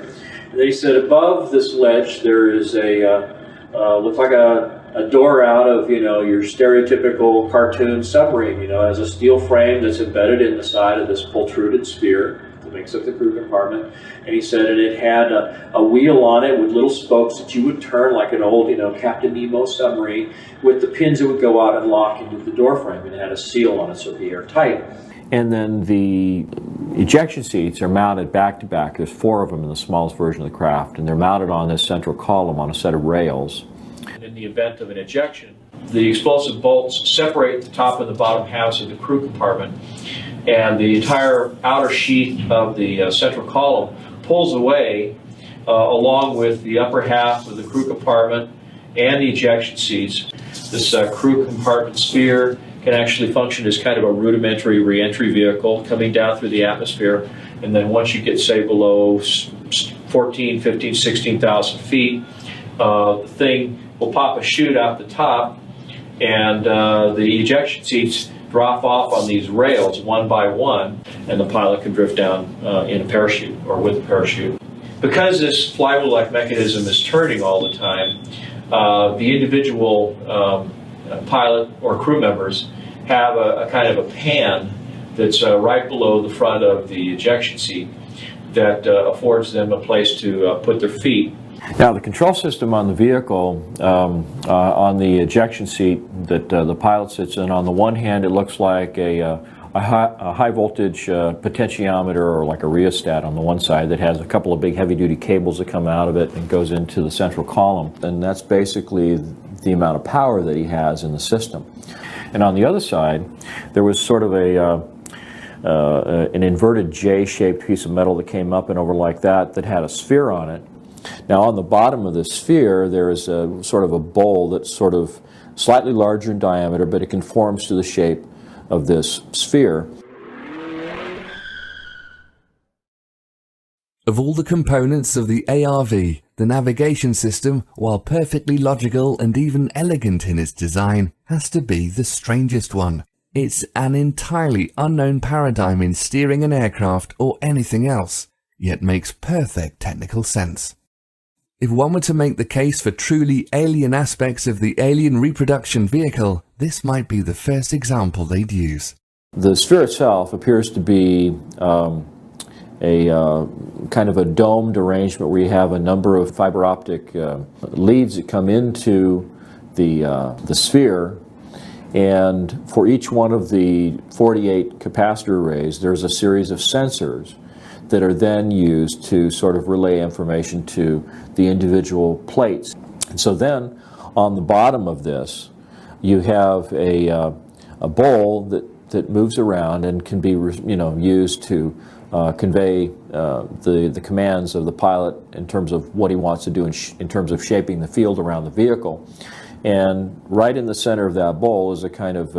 They said above this ledge there is looks like a door out of, you know, your stereotypical cartoon submarine, you know, has a steel frame that's embedded in the side of this protruded sphere that makes up the crew compartment. And he said it had a wheel on it with little spokes that you would turn like an old, you know, Captain Nemo submarine, with the pins that would go out and lock into the door frame, and it had a seal on it so it'd be airtight. And then the ejection seats are mounted back to back. There's 4 of them in the smallest version of the craft, and they're mounted on this central column on a set of rails. In the event of an ejection, the explosive bolts separate the top and the bottom halves of the crew compartment, and the entire outer sheath of the central column pulls away along with the upper half of the crew compartment and the ejection seats. This crew compartment sphere can actually function as kind of a rudimentary re-entry vehicle coming down through the atmosphere, and then once you get, say, below 14, 15, 16,000 feet, the thing will pop a chute out the top, and the ejection seats drop off on these rails one by one, and the pilot can drift down in a parachute or with a parachute. Because this flywheel-like mechanism is turning all the time, the individual pilot or crew members have a kind of a pan that's right below the front of the ejection seat that affords them a place to put their feet. Now, the control system on the vehicle, on the ejection seat that the pilot sits in, on the one hand it looks like a high voltage potentiometer, or like a rheostat on the one side, that has a couple of big heavy duty cables that come out of it and goes into the central column. And that's basically the amount of power that he has in the system. And on the other side, there was sort of an inverted J-shaped piece of metal that came up and over like that had a sphere on it. Now, on the bottom of the sphere, there is a sort of a bowl that's sort of slightly larger in diameter, but it conforms to the shape of this sphere. Of all the components of the ARV, the navigation system, while perfectly logical and even elegant in its design, has to be the strangest one. It's an entirely unknown paradigm in steering an aircraft or anything else, yet makes perfect technical sense. If one were to make the case for truly alien aspects of the alien reproduction vehicle, this might be the first example they'd use. The sphere itself appears to be a kind of a domed arrangement where you have a number of fiber optic leads that come into the sphere, and for each one of the 48 capacitor arrays there's a series of sensors that are then used to sort of relay information to the individual plates. And so then on the bottom of this you have a bowl that moves around and can be used to convey the commands of the pilot in terms of what he wants to do in terms of shaping the field around the vehicle. And right in the center of that bowl is a kind of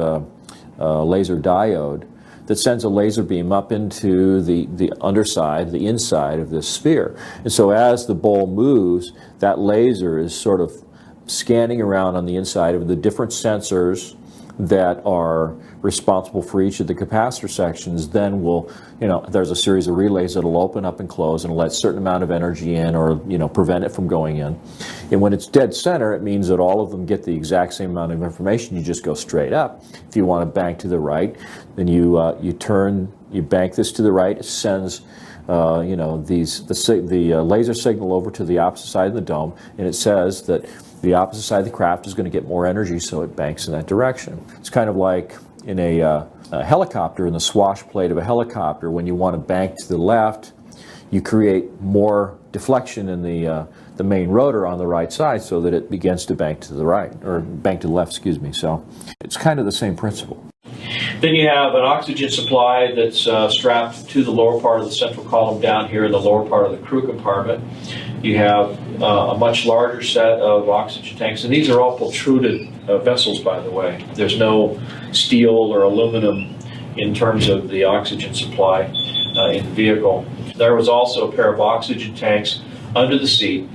laser diode that sends a laser beam up into the underside, the inside of this sphere. And so as the bowl moves, that laser is sort of scanning around on the inside of the different sensors that are responsible for each of the capacitor sections. Then will, there's a series of relays that will open up and close and let a certain amount of energy in, or prevent it from going in. And when it's dead center, it means that all of them get the exact same amount of information. You just go straight up. If you want to bank to the right, then you bank this to the right. It sends the laser signal over to the opposite side of the dome, and it says that the opposite side of the craft is going to get more energy, so it banks in that direction. It's kind of like in a helicopter, in the swash plate of a helicopter. When you want to bank to the left, you create more deflection in the main rotor on the right side so that it begins to bank to the right, or bank to the left, excuse me. So it's kind of the same principle. Then you have an oxygen supply that's strapped to the lower part of the central column down here in the lower part of the crew compartment. You have a much larger set of oxygen tanks, and these are all protruded vessels, by the way. There's no steel or aluminum in terms of the oxygen supply in the vehicle. There was also a pair of oxygen tanks under the seat,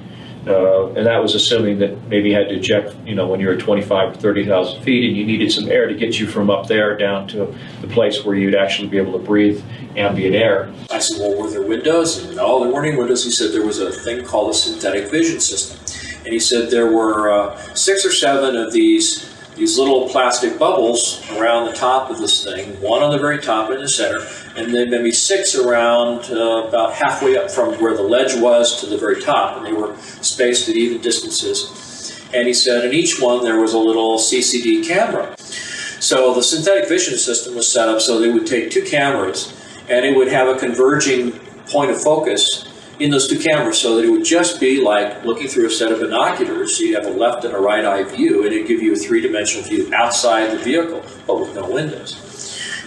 and that was assuming that maybe you had to eject, when you're at 25 or 30,000 feet, and you needed some air to get you from up there down to the place where you'd actually be able to breathe ambient air. I said, well, were there windows? And no, there weren't any windows. He said there was a thing called a synthetic vision system. And he said there were 6 or 7 of these little plastic bubbles around the top of this thing, one on the very top in the center, and then maybe 6 around about halfway up from where the ledge was to the very top, and they were spaced at even distances. And he said in each one there was a little CCD camera. So the synthetic vision system was set up so they would take 2 cameras and it would have a converging point of focus in those 2 cameras, so that it would just be like looking through a set of binoculars. So you have a left and a right eye view, and it'd give you a 3-dimensional view outside the vehicle, but with no windows.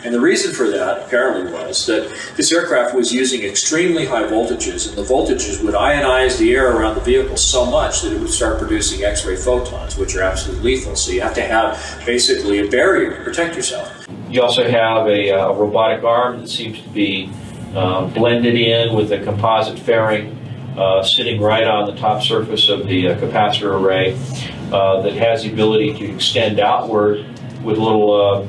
And the reason for that, apparently, was that this aircraft was using extremely high voltages, and the voltages would ionize the air around the vehicle so much that it would start producing X-ray photons, which are absolutely lethal. So you have to have basically a barrier to protect yourself. You also have a robotic arm that seems to be blended in with a composite fairing sitting right on the top surface of the capacitor array that has the ability to extend outward with a little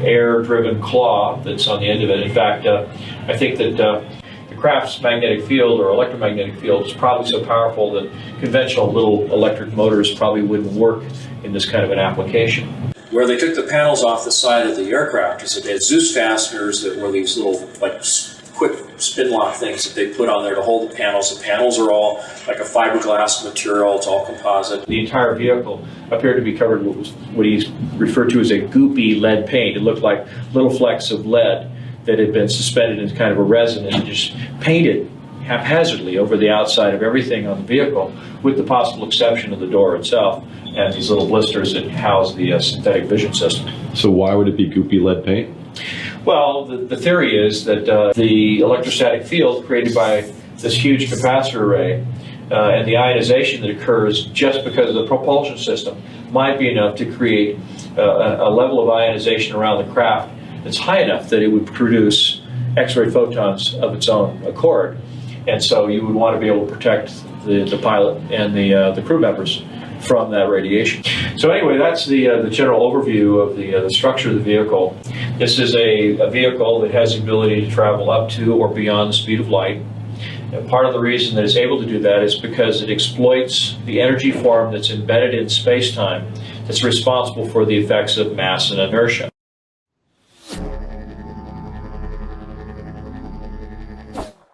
air-driven claw that's on the end of it. In fact, I think that the craft's magnetic field or electromagnetic field is probably so powerful that conventional little electric motors probably wouldn't work in this kind of an application. Where they took the panels off the side of the aircraft is that they had Zeus fasteners that were these little, like, quick spin lock things that they put on there to hold the panels. The panels are all like a fiberglass material. It's all composite. The entire vehicle appeared to be covered with what he referred to as a goopy lead paint. It looked like little flecks of lead that had been suspended in kind of a resin and just painted haphazardly over the outside of everything on the vehicle, with the possible exception of the door itself and these little blisters that house the synthetic vision system. So why would it be goopy lead paint? Well, the theory is that the electrostatic field created by this huge capacitor array and the ionization that occurs just because of the propulsion system might be enough to create a level of ionization around the craft that's high enough that it would produce X-ray photons of its own accord. And so you would want to be able to protect the pilot and the crew members from that radiation. So anyway, that's the general overview of the structure of the vehicle. This is a vehicle that has the ability to travel up to or beyond the speed of light. And part of the reason that it's able to do that is because it exploits the energy form that's embedded in space-time that's responsible for the effects of mass and inertia.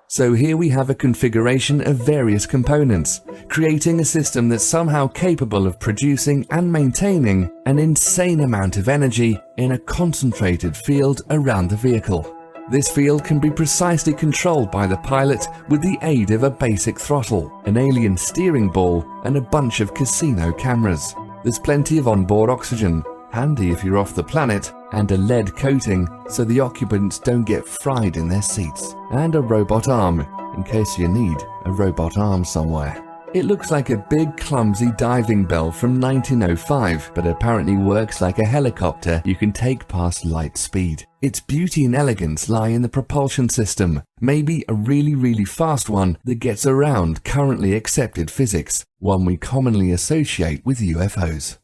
So here we have a configuration of various components, creating a system that's somehow capable of producing and maintaining an insane amount of energy in a concentrated field around the vehicle. This field can be precisely controlled by the pilot with the aid of a basic throttle, an alien steering ball, and a bunch of casino cameras. There's plenty of onboard oxygen, handy if you're off the planet, and a lead coating so the occupants don't get fried in their seats, and a robot arm, in case you need a robot arm somewhere. It looks like a big clumsy diving bell from 1905, but apparently works like a helicopter you can take past light speed. Its beauty and elegance lie in the propulsion system, maybe a really fast one that gets around currently accepted physics, one we commonly associate with UFOs.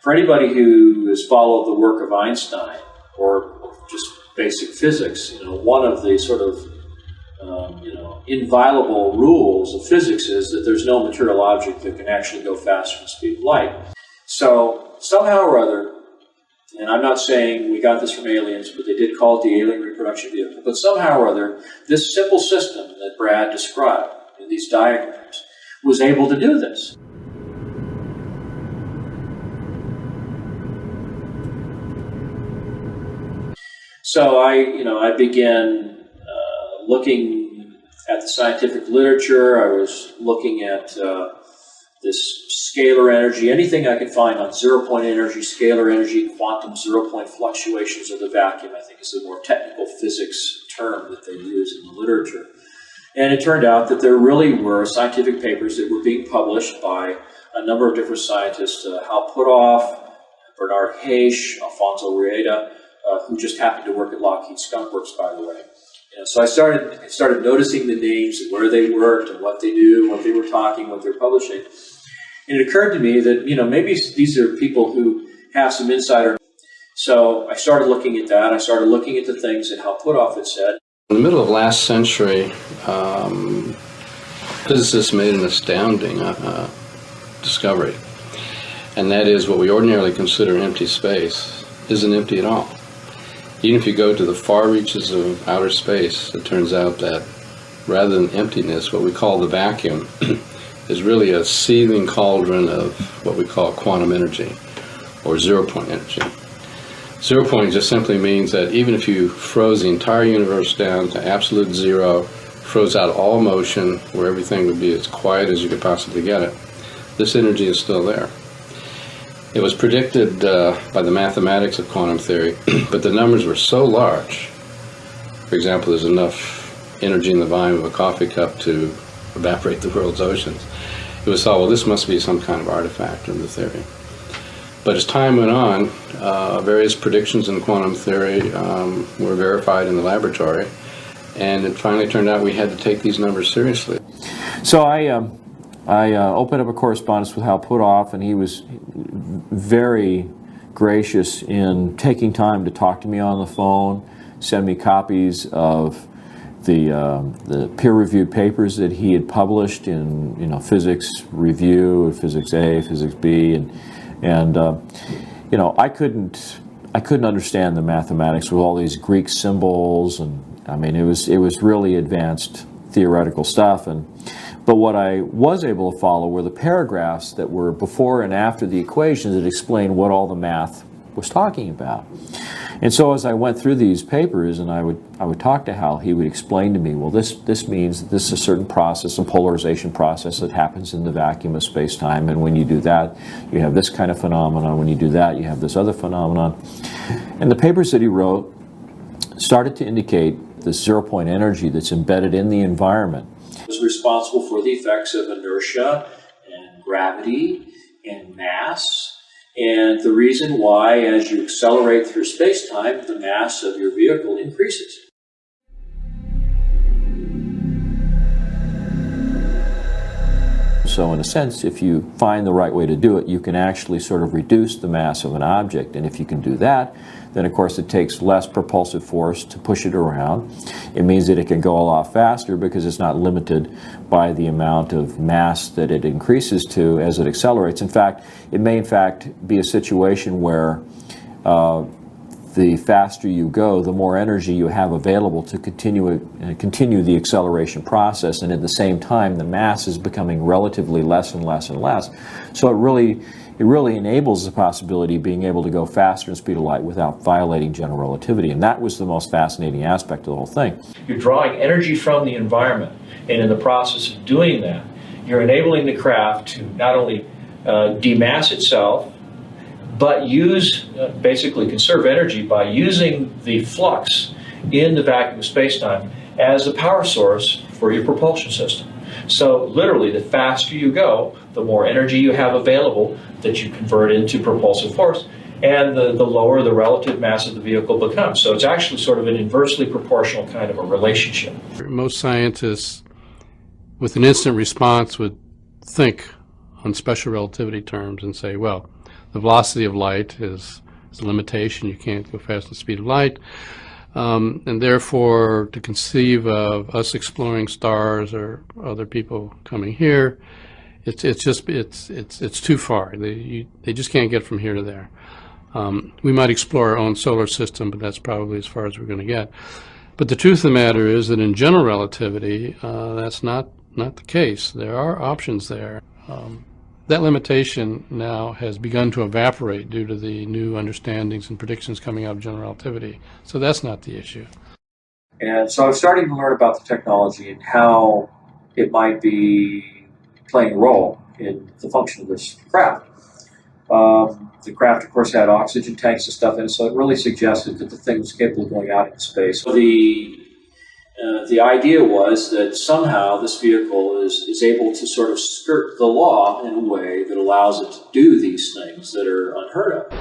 For anybody who has followed the work of Einstein or just basic physics, one of the sort of inviolable rules of physics is that there's no material object that can actually go faster than the speed of light. So somehow or other, and I'm not saying we got this from aliens, but they did call it the alien reproduction vehicle, but somehow or other, this simple system that Brad described in these diagrams was able to do this. So I began looking at the scientific literature. I was looking at this scalar energy, anything I could find on zero-point energy, scalar energy, quantum zero-point fluctuations of the vacuum, I think is the more technical physics term that they use in the literature. And it turned out that there really were scientific papers that were being published by a number of different scientists, Hal Puthoff, Bernard Hayes, Alfonso Rueda, who just happened to work at Lockheed Skunk Works, by the way. So I started noticing the names and where they worked and what they do, what they were talking, what they're publishing. And it occurred to me that, maybe these are people who have some insider. So I started looking at that. I started looking at the things that Hal Puthoff had said. In the middle of last century, physicists made an astounding discovery. And that is what we ordinarily consider empty space isn't empty at all. Even if you go to the far reaches of outer space, it turns out that rather than emptiness, what we call the vacuum is really a seething cauldron of what we call quantum energy, or zero-point energy. Zero-point just simply means that even if you froze the entire universe down to absolute zero, froze out all motion, where everything would be as quiet as you could possibly get it, this energy is still there. It was predicted by the mathematics of quantum theory, but the numbers were so large. For example, there's enough energy in the volume of a coffee cup to evaporate the world's oceans. It was thought, well, this must be some kind of artifact in the theory. But as time went on, various predictions in quantum theory were verified in the laboratory, and it finally turned out we had to take these numbers seriously. So I opened up a correspondence with Hal Puthoff, and he was very gracious in taking time to talk to me on the phone, send me copies of the peer-reviewed papers that he had published in Physics Review, Physics A, Physics B, and I couldn't understand the mathematics with all these Greek symbols, and I mean it was really advanced theoretical stuff. But what I was able to follow were the paragraphs that were before and after the equations that explained what all the math was talking about. And so as I went through these papers and I would talk to Hal, he would explain to me, well, this means that this is a certain process, a polarization process that happens in the vacuum of space-time, and when you do that, you have this kind of phenomenon. When you do that, you have this other phenomenon. And the papers that he wrote started to indicate this zero-point energy that's embedded in the environment. Was responsible for the effects of inertia and gravity and mass, and the reason why, as you accelerate through space-time, the mass of your vehicle increases. So in a sense, if you find the right way to do it, you can actually sort of reduce the mass of an object. And if you can do that, then of course it takes less propulsive force to push it around. It means that it can go a lot faster because it's not limited by the amount of mass that it increases to as it accelerates. In fact, it may in fact be a situation where the faster you go, the more energy you have available to continue the acceleration process, and at the same time the mass is becoming relatively less and less and less. So it really enables the possibility of being able to go faster than the speed of light without violating general relativity, and that was the most fascinating aspect of the whole thing. You're drawing energy from the environment, and in the process of doing that, you're enabling the craft to not only demass itself, but use, basically conserve energy by using the flux in the vacuum of space-time as the power source for your propulsion system. So literally, the faster you go, the more energy you have available that you convert into propulsive force, and the lower the relative mass of the vehicle becomes. So it's actually sort of an inversely proportional kind of a relationship. Most scientists, with an instant response, would think on special relativity terms and say, well, the velocity of light is a limitation. You can't go faster than the speed of light. And therefore, to conceive of us exploring stars or other people coming here, it's too far. They just can't get from here to there. We might explore our own solar system, but that's probably as far as we're going to get. But the truth of the matter is that in general relativity, that's not the case. There are options there. That limitation now has begun to evaporate due to the new understandings and predictions coming out of general relativity. So that's not the issue. And so I was starting to learn about the technology and how it might be playing a role in the function of this craft. The craft, of course, had oxygen tanks and stuff in it, so it really suggested that the thing was capable of going out into space. So the idea was that somehow this vehicle is able to sort of skirt the law in a way that allows it to do these things that are unheard of.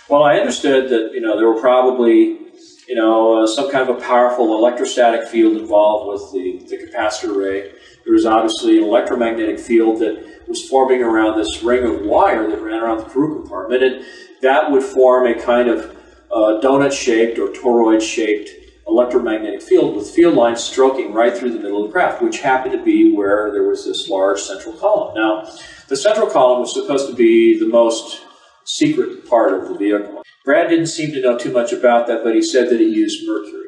Well, I understood that, there were probably, some kind of a powerful electrostatic field involved with the capacitor array. There was obviously an electromagnetic field that was forming around this ring of wire that ran around the crew compartment, and that would form a kind of donut-shaped or toroid-shaped electromagnetic field with field lines stroking right through the middle of the craft, which happened to be where there was this large central column. Now, the central column was supposed to be the most secret part of the vehicle. Brad didn't seem to know too much about that, but he said that it used mercury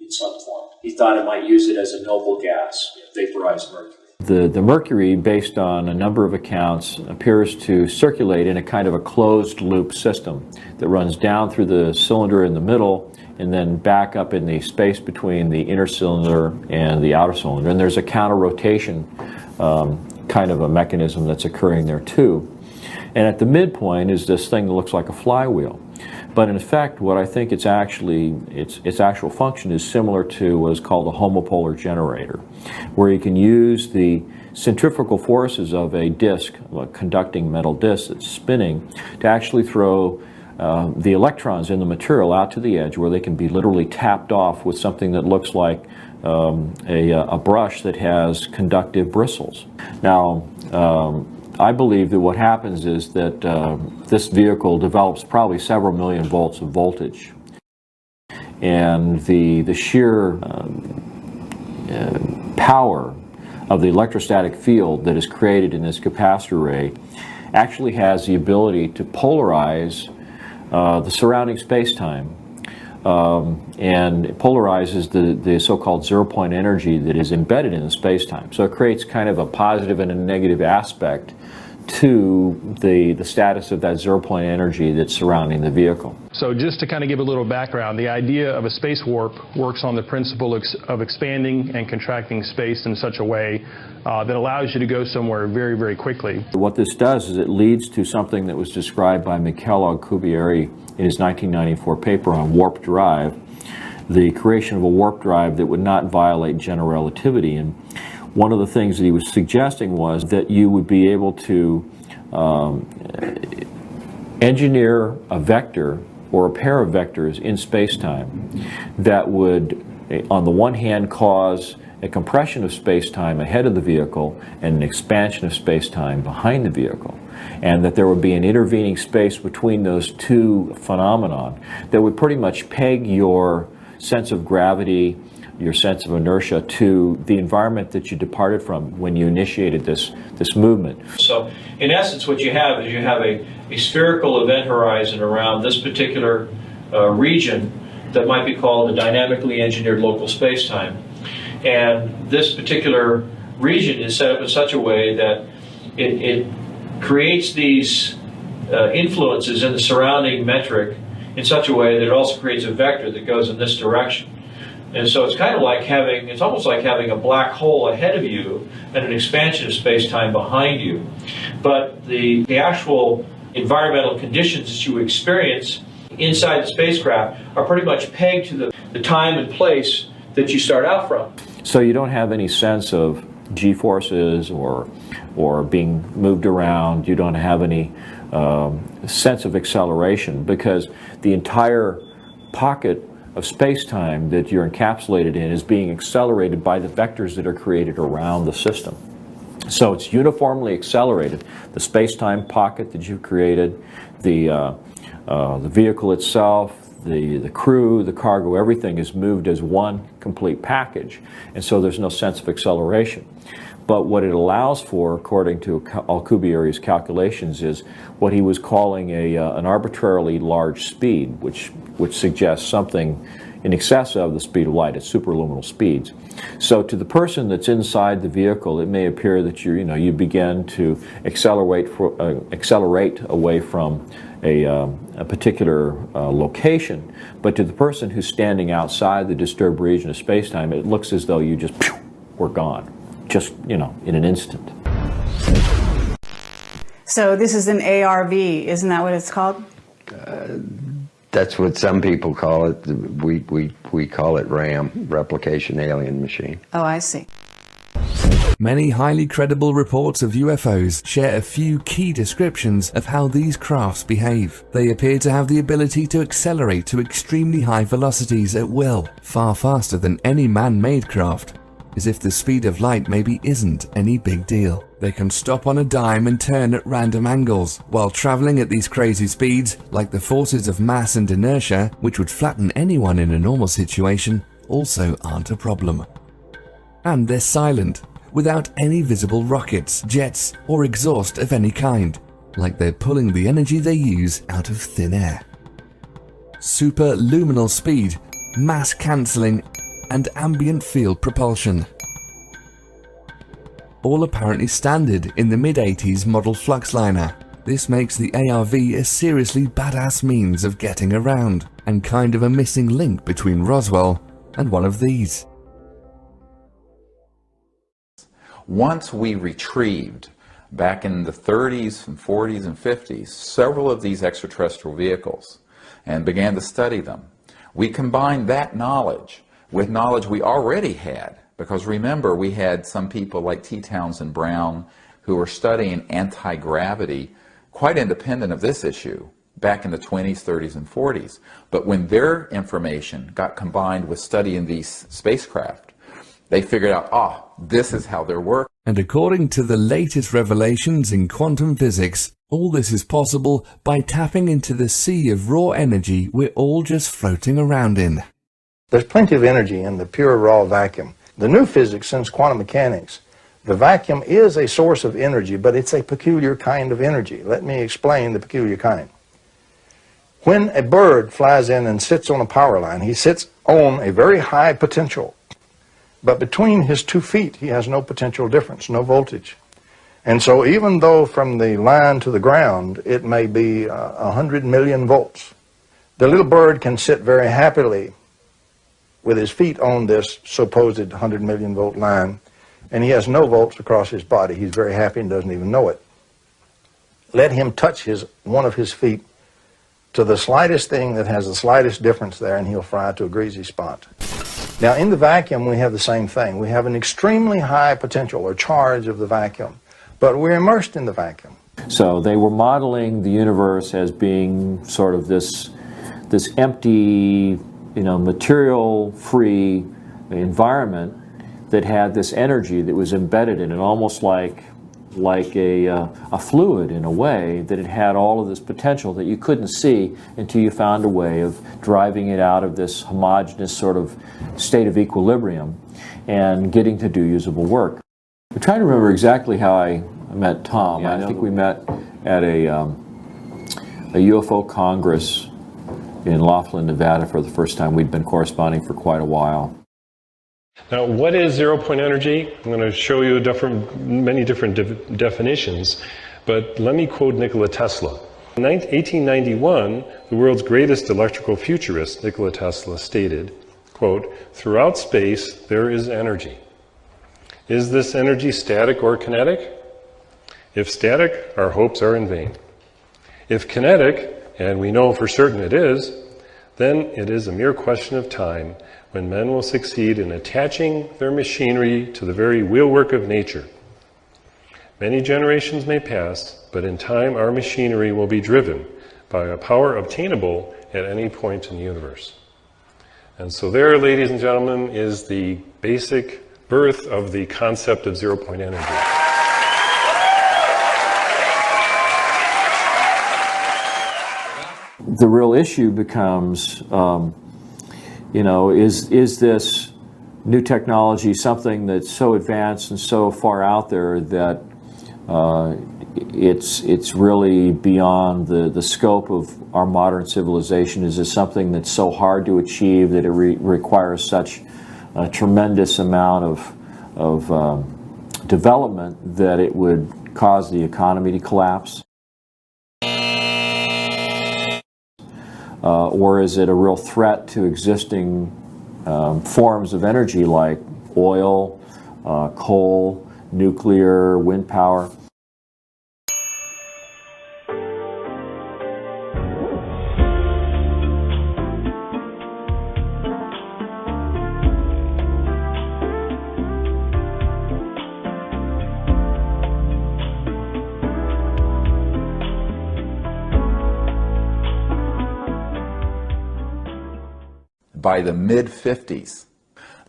in some form. He thought it might use it as a noble gas, vaporized mercury. The mercury, based on a number of accounts, appears to circulate in a kind of a closed loop system that runs down through the cylinder in the middle and then back up in the space between the inner cylinder and the outer cylinder. And there's a counter-rotation kind of a mechanism that's occurring there too. And at the midpoint is this thing that looks like a flywheel. But in effect, what I think its actual function is similar to what is called a homopolar generator, where you can use the centrifugal forces of a disk, a conducting metal disk that's spinning, to actually throw the electrons in the material out to the edge, where they can be literally tapped off with something that looks like a brush that has conductive bristles. Now, I believe that what happens is that this vehicle develops probably several million volts of voltage, and the sheer power of the electrostatic field that is created in this capacitor array actually has the ability to polarize the surrounding space-time, and it polarizes the so-called zero-point energy that is embedded in the space-time. So it creates kind of a positive and a negative aspect to the status of that zero-point energy that's surrounding the vehicle. So just to kind of give a little background, the idea of a space warp works on the principle of expanding and contracting space in such a way that allows you to go somewhere very, very quickly. What this does is it leads to something that was described by Michel Alcubierre in his 1994 paper on warp drive, the creation of a warp drive that would not violate general relativity. And one of the things that he was suggesting was that you would be able to engineer a vector or a pair of vectors in space-time that would, on the one hand, cause a compression of space-time ahead of the vehicle and an expansion of space-time behind the vehicle, and that there would be an intervening space between those two phenomena that would pretty much peg your sense of gravity, your sense of inertia to the environment that you departed from when you initiated this movement. So in essence what you have is you have a spherical event horizon around this particular region that might be called the dynamically engineered local spacetime. And this particular region is set up in such a way that it creates these influences in the surrounding metric in such a way that it also creates a vector that goes in this direction. And so it's kind of like having, it's almost like having a black hole ahead of you and an expansion of space-time behind you. But the actual environmental conditions that you experience inside the spacecraft are pretty much pegged to the time and place that you start out from. So you don't have any sense of g-forces or being moved around. You don't have any sense of acceleration, because the entire pocket of space-time that you're encapsulated in is being accelerated by the vectors that are created around the system. So it's uniformly accelerated. The space-time pocket that you've created, the vehicle itself, the crew, the cargo, everything is moved as one complete package, and so there's no sense of acceleration. But what it allows for, according to Alcubierre's calculations, is what he was calling an arbitrarily large speed, which suggests something in excess of the speed of light at superluminal speeds. So to the person that's inside the vehicle, it may appear that you begin to accelerate away from a particular location, but to the person who's standing outside the disturbed region of space-time, it looks as though you just were gone, just in an instant. So this is an ARV, isn't that what it's called? That's what some people call it. We call it RAM, Replication Alien Machine. Oh, I see. Many highly credible reports of UFOs share a few key descriptions of how these crafts behave. They appear to have the ability to accelerate to extremely high velocities at will, far faster than any man-made craft, as if the speed of light maybe isn't any big deal. They can stop on a dime and turn at random angles, while traveling at these crazy speeds, like the forces of mass and inertia, which would flatten anyone in a normal situation, also aren't a problem. And they're silent, without any visible rockets, jets, or exhaust of any kind, like they're pulling the energy they use out of thin air. Superluminal speed, mass cancelling, and ambient field propulsion. All apparently standard in the mid-80s model Fluxliner. This makes the ARV a seriously badass means of getting around, and kind of a missing link between Roswell and one of these. Once we retrieved, back in the 30s and 40s and 50s, several of these extraterrestrial vehicles and began to study them, we combined that knowledge with knowledge we already had, because remember, we had some people like T. Townsend Brown who were studying anti-gravity, quite independent of this issue, back in the 20s, 30s, and 40s. But when their information got combined with studying these spacecraft, they figured out, this is how they're working. And according to the latest revelations in quantum physics, all this is possible by tapping into the sea of raw energy we're all just floating around in. There's plenty of energy in the pure raw vacuum. the new physics since quantum mechanics, the vacuum is a source of energy, but it's a peculiar kind of energy. Let me explain the peculiar kind. When a bird flies in and sits on a power line, he sits on a very high potential. But between his 2 feet, he has no potential difference, no voltage. And so even though from the line to the ground, it may be 100 million volts, the little bird can sit very happily with his feet on this supposed 100 million volt line, and he has no volts across his body. He's very happy and doesn't even know it. Let him touch one of his feet to the slightest thing that has the slightest difference there, and he'll fry to a greasy spot. Now, in the vacuum, we have the same thing. We have an extremely high potential or charge of the vacuum, but we're immersed in the vacuum. So they were modeling the universe as being sort of this empty, material-free environment that had this energy that was embedded in it, almost like a fluid in a way, that it had all of this potential that you couldn't see until you found a way of driving it out of this homogeneous sort of state of equilibrium and getting to do usable work. I'm trying to remember exactly how I met Tom. I think we met at a UFO Congress in Laughlin, Nevada for the first time. We'd been corresponding for quite a while. Now, what is zero-point energy? I'm going to show you many different definitions, but let me quote Nikola Tesla. In 1891, the world's greatest electrical futurist, Nikola Tesla, stated, quote, "Throughout space, there is energy. Is this energy static or kinetic? If static, our hopes are in vain. If kinetic, and we know for certain it is, then it is a mere question of time when men will succeed in attaching their machinery to the very wheelwork of nature. Many generations may pass, but in time our machinery will be driven by a power obtainable at any point in the universe." And so there, ladies and gentlemen, is the basic birth of the concept of zero-point energy. The real issue becomes, is this new technology something that's so advanced and so far out there that it's really beyond the scope of our modern civilization? Is this something that's so hard to achieve that it requires such a tremendous amount of development that it would cause the economy to collapse? Or is it a real threat to existing forms of energy like oil, coal, nuclear, wind power? By the mid-50s,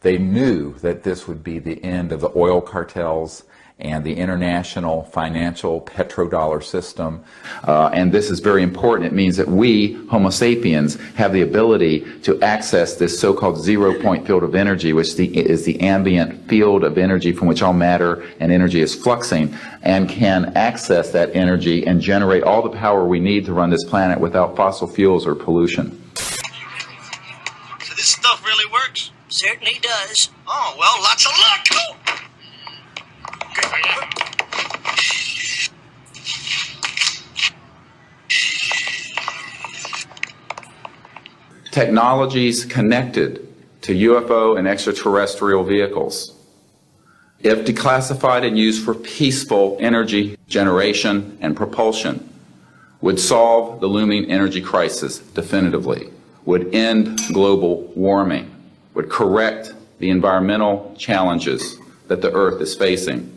they knew that this would be the end of the oil cartels and the international financial petrodollar system. And this is very important. It means that we, Homo sapiens, have the ability to access this so-called zero-point field of energy, which is the ambient field of energy from which all matter and energy is fluxing, and can access that energy and generate all the power we need to run this planet without fossil fuels or pollution. This stuff really works? Certainly does. Oh, well, lots of luck. Oh. Technologies connected to UFO and extraterrestrial vehicles, if declassified and used for peaceful energy generation and propulsion, would solve the looming energy crisis definitively, would end global warming, would correct the environmental challenges that the Earth is facing.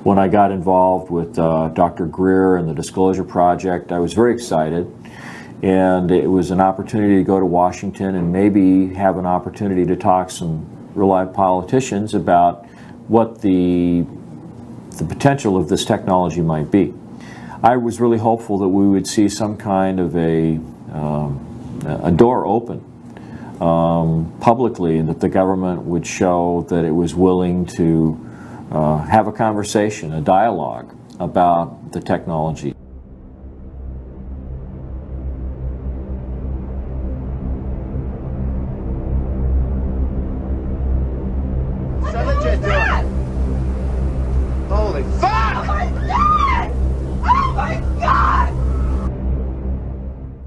When I got involved with Dr. Greer and the Disclosure Project, I was very excited, and it was an opportunity to go to Washington and maybe have an opportunity to talk some real-life politicians about what the potential of this technology might be. I was really hopeful that we would see some kind of a door open publicly, and that the government would show that it was willing to have a conversation, a dialogue about the technology. Holy fuck! Oh my God! Oh my God!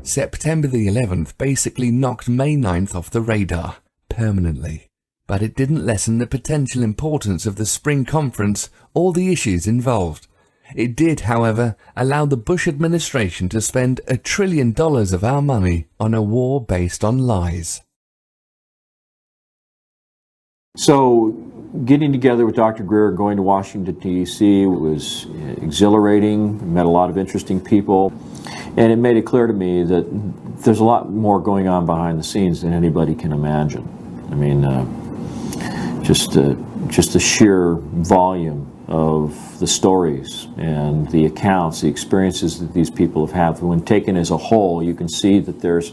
September the 11th basically knocked May 9th off the radar, permanently. But it didn't lessen the potential importance of the spring conference or the issues involved. It did, however, allow the Bush administration to spend $1 trillion of our money on a war based on lies. So, getting together with Dr. Greer, going to Washington, D.C. was exhilarating, met a lot of interesting people, and it made it clear to me that there's a lot more going on behind the scenes than anybody can imagine. I mean, just the sheer volume of the stories and the accounts, the experiences that these people have had. When taken as a whole, you can see that there's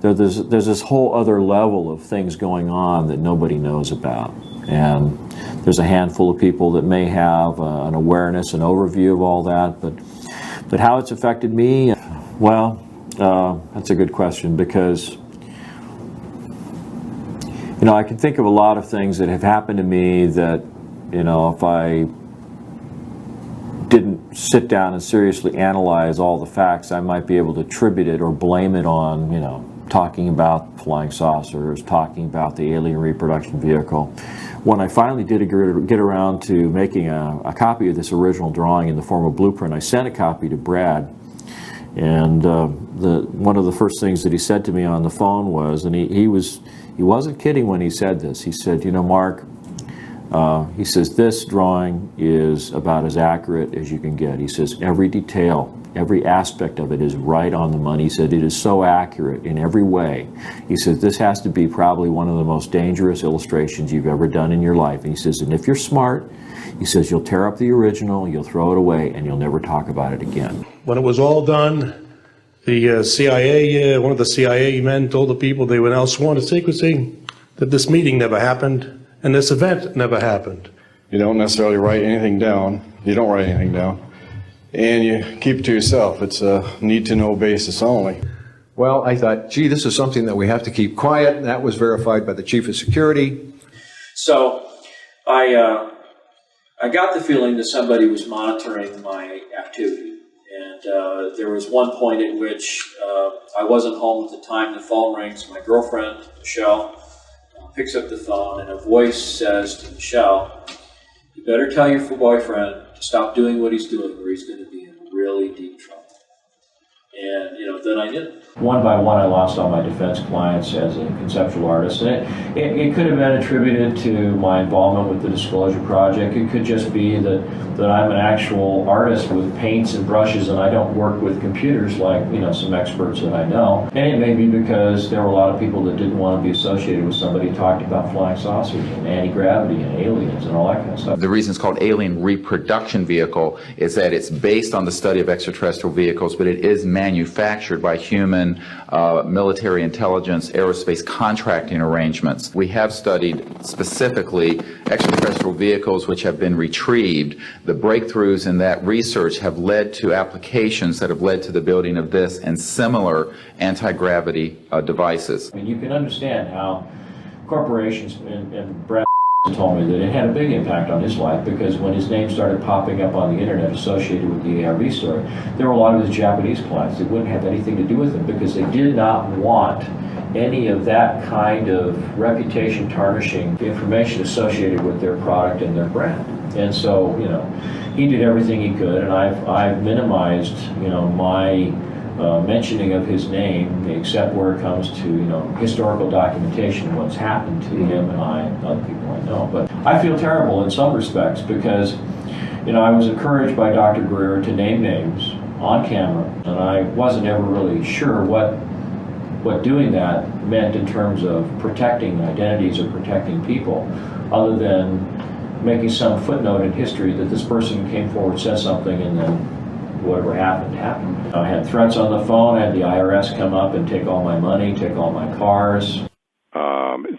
this whole other level of things going on that nobody knows about. And there's a handful of people that may have an awareness, an overview of all that, but how it's affected me, well, that's a good question, because I can think of a lot of things that have happened to me that, if I didn't sit down and seriously analyze all the facts, I might be able to attribute it or blame it on, talking about flying saucers, talking about the alien reproduction vehicle. When I finally did get around to making a copy of this original drawing in the form of blueprint, I sent a copy to Brad. And one of the first things that he said to me on the phone was, and he wasn't kidding when he said this, he said, Mark, he says, this drawing is about as accurate as you can get. He says, every detail, every aspect of it is right on the money. He said, it is so accurate in every way. He says, this has to be probably one of the most dangerous illustrations you've ever done in your life. And he says, and if you're smart, he says, you'll tear up the original, you'll throw it away, and you'll never talk about it again. When it was all done, the CIA, one of the CIA men told the people they were now sworn to secrecy that this meeting never happened and this event never happened. You don't necessarily write anything down. You don't write anything down. And you keep it to yourself. It's a need-to-know basis only. Well, I thought, gee, this is something that we have to keep quiet, and that was verified by the chief of security. So I got the feeling that somebody was monitoring my activity. And there was one point at which I wasn't home at the time. The phone rings. My girlfriend, Michelle, picks up the phone, and a voice says to Michelle, you better tell your boyfriend to stop doing what he's doing, or he's going to be in really deep trouble. And, then I did. One by one, I lost all my defense clients as a conceptual artist. And it could have been attributed to my involvement with the Disclosure Project. It could just be that I'm an actual artist with paints and brushes, and I don't work with computers like, some experts that I know. And it may be because there were a lot of people that didn't want to be associated with somebody who talked about flying saucers and anti-gravity and aliens and all that kind of stuff. The reason it's called alien reproduction vehicle is that it's based on the study of extraterrestrial vehicles, but it is manufactured by human military intelligence, aerospace contracting arrangements. We have studied specifically extraterrestrial vehicles which have been retrieved. The breakthroughs in that research have led to applications that have led to the building of this and similar anti-gravity devices. I mean, you can understand how corporations, and Brad told me that it had a big impact on his life, because when his name started popping up on the internet associated with the ARV story, there were a lot of his Japanese clients that wouldn't have anything to do with him because they did not want any of that kind of reputation tarnishing information associated with their product and their brand. And so, he did everything he could, and I've minimized, my mentioning of his name, except where it comes to, historical documentation of what's happened to him and I and other people I know. But I feel terrible in some respects because, I was encouraged by Dr. Greer to name names on camera, and I wasn't ever really sure what doing that meant in terms of protecting identities or protecting people, other than making some footnote in history that this person came forward, said something, and then whatever happened, happened. I had threats on the phone, I had the IRS come up and take all my money, take all my cars.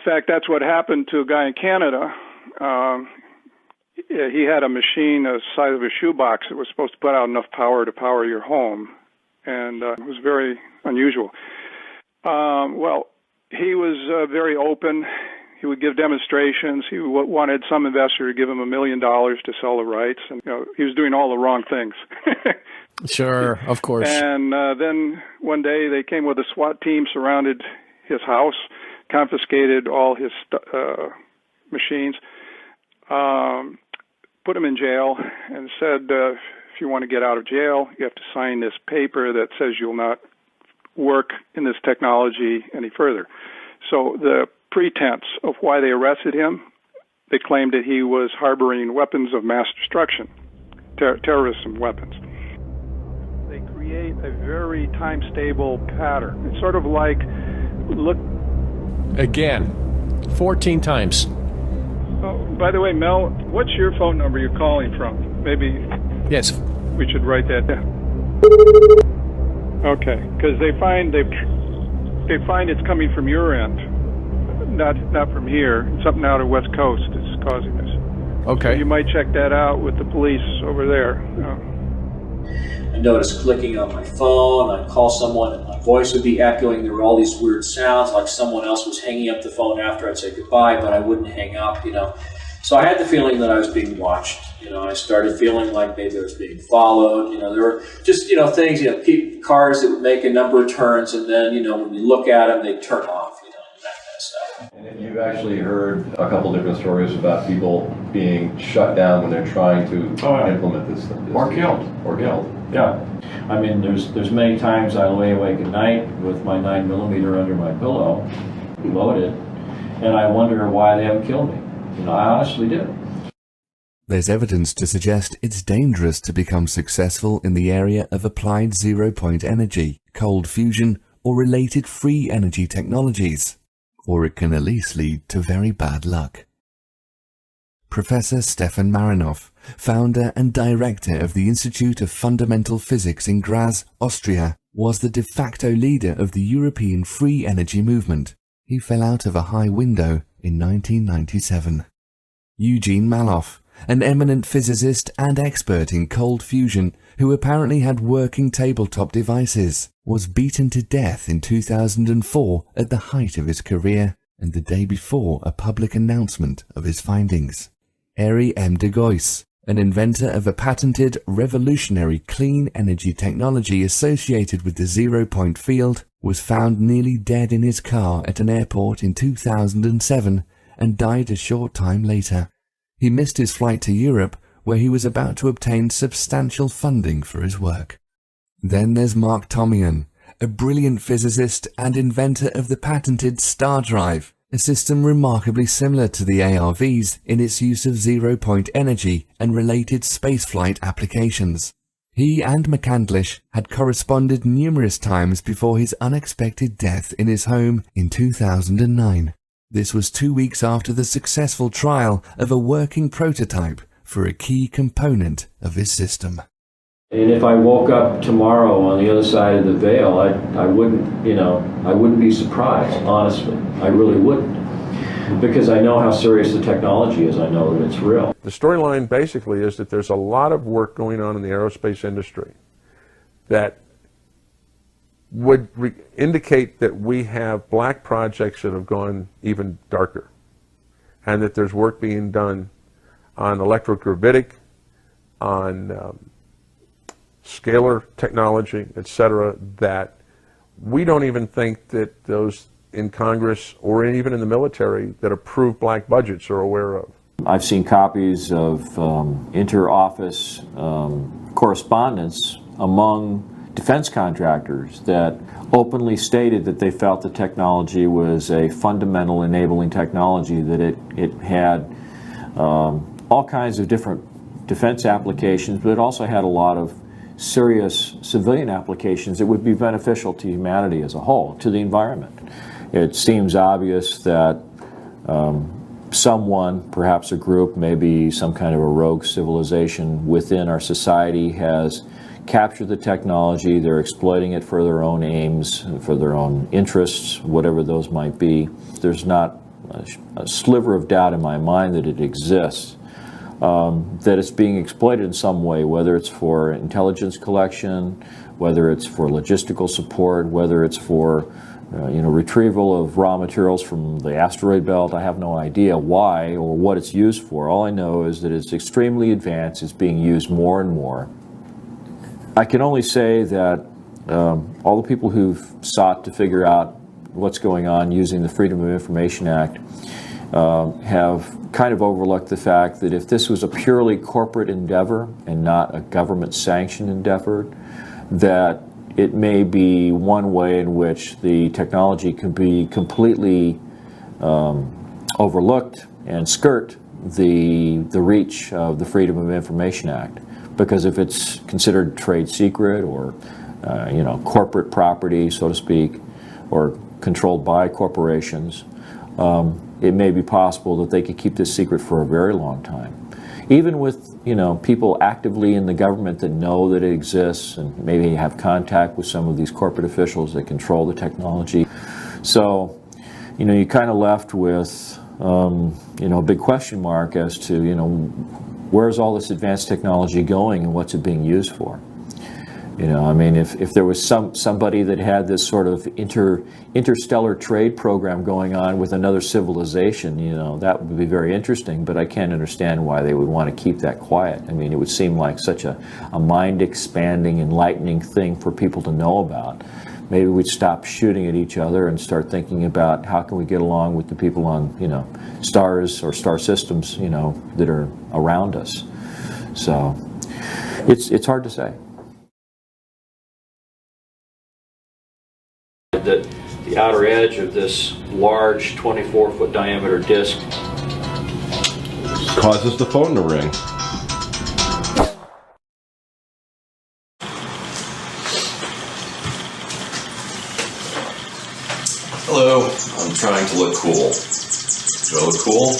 fact, that's what happened to a guy in Canada. He had a machine the size of a shoebox that was supposed to put out enough power to power your home, and it was very unusual. Well, he was very open. He would give demonstrations. He wanted some investor to give him $1 million to sell the rights, and he was doing all the wrong things. Sure, of course. And then one day they came with a SWAT team, surrounded his house, confiscated all his machines, put him in jail, and said, if you want to get out of jail, you have to sign this paper that says you'll not work in this technology any further. So the pretense of why they arrested him, they claimed that he was harboring weapons of mass destruction, terrorism weapons. They create a very time-stable pattern. It's sort of like, look... Again, 14 times. Oh, by the way, Mel, what's your phone number you're calling from? Maybe yes, we should write that down. Okay, because they find it's coming from your end, not from here. Something out of West Coast is causing this. Okay. So you might check that out with the police over there. I noticed clicking on my phone. I'd call someone and my voice would be echoing. There were all these weird sounds, like someone else was hanging up the phone after I'd say goodbye, but I wouldn't hang up, So I had the feeling that I was being watched. I started feeling like maybe I was being followed. There were just, things, cars that would make a number of turns, and then, when you look at them, they'd turn off, that kind of stuff. And you've actually heard a couple different stories about people being shut down when they're trying to implement this. Or killed. Or killed. Yeah. I mean, there's many times I lay awake at night with my 9mm under my pillow, loaded, and I wonder why they haven't killed me. I honestly do. There's evidence to suggest it's dangerous to become successful in the area of applied zero-point energy, cold fusion, or related free energy technologies, or it can at least lead to very bad luck. Professor Stefan Marinoff, founder and director of the Institute of Fundamental Physics in Graz, Austria, was the de facto leader of the European free energy movement. He fell out of a high window in 1997. Eugene Maloff, an eminent physicist and expert in cold fusion who apparently had working tabletop devices, was beaten to death in 2004 at the height of his career and the day before a public announcement of his findings. Arie M. de Gois, an inventor of a patented revolutionary clean energy technology associated with the zero-point field, was found nearly dead in his car at an airport in 2007 and died a short time later. He missed his flight to Europe, where he was about to obtain substantial funding for his work. Then there's Mark Tomian, a brilliant physicist and inventor of the patented Star Drive, a system remarkably similar to the ARVs in its use of zero-point energy and related spaceflight applications. He and McCandlish had corresponded numerous times before his unexpected death in his home in 2009. This was 2 weeks after the successful trial of a working prototype for a key component of his system. And if I woke up tomorrow on the other side of the veil, I wouldn't be surprised, honestly. I really wouldn't. Because I know how serious the technology is. I know that it's real. The storyline basically is that there's a lot of work going on in the aerospace industry that would indicate that we have black projects that have gone even darker, and that there's work being done on electrogravitic, on scalar technology, etc., that we don't even think that those in Congress or even in the military that approve black budgets are aware of. I've seen copies of inter-office correspondence among defense contractors that openly stated that they felt the technology was a fundamental enabling technology, that it had all kinds of different defense applications, but it also had a lot of serious civilian applications that would be beneficial to humanity as a whole, to the environment. It seems obvious that someone, perhaps a group, maybe some kind of a rogue civilization within our society has captured the technology. They're exploiting it for their own aims, for their own interests, whatever those might be. There's not a sliver of doubt in my mind that it exists, that it's being exploited in some way, whether it's for intelligence collection, whether it's for logistical support, whether it's for retrieval of raw materials from the asteroid belt. I have no idea why or what it's used for. All I know is that it's extremely advanced. It's being used more and more. I can only say that all the people who've sought to figure out what's going on using the Freedom of Information Act have kind of overlooked the fact that if this was a purely corporate endeavor and not a government-sanctioned endeavor, that it may be one way in which the technology could be completely overlooked and skirt the reach of the Freedom of Information Act. Because if it's considered trade secret or corporate property, so to speak, or controlled by corporations, it may be possible that they could keep this secret for a very long time. Even with people actively in the government that know that it exists and maybe have contact with some of these corporate officials that control the technology. So, you're kind of left with a big question mark as to where's all this advanced technology going and what's it being used for. If there was somebody that had this sort of interstellar trade program going on with another civilization, that would be very interesting, but I can't understand why they would want to keep that quiet. It would seem like such a mind-expanding, enlightening thing for people to know about. Maybe we'd stop shooting at each other and start thinking about how can we get along with the people on, stars or star systems, that are around us. So it's hard to say. That the outer edge of this large 24-foot diameter disc causes the phone to ring. Hello, I'm trying to look cool. Do I look cool?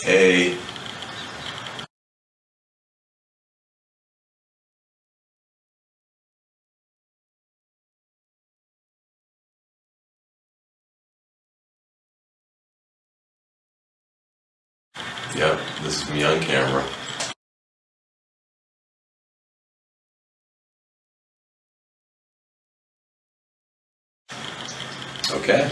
Hey. Yep, this is me on camera. Okay.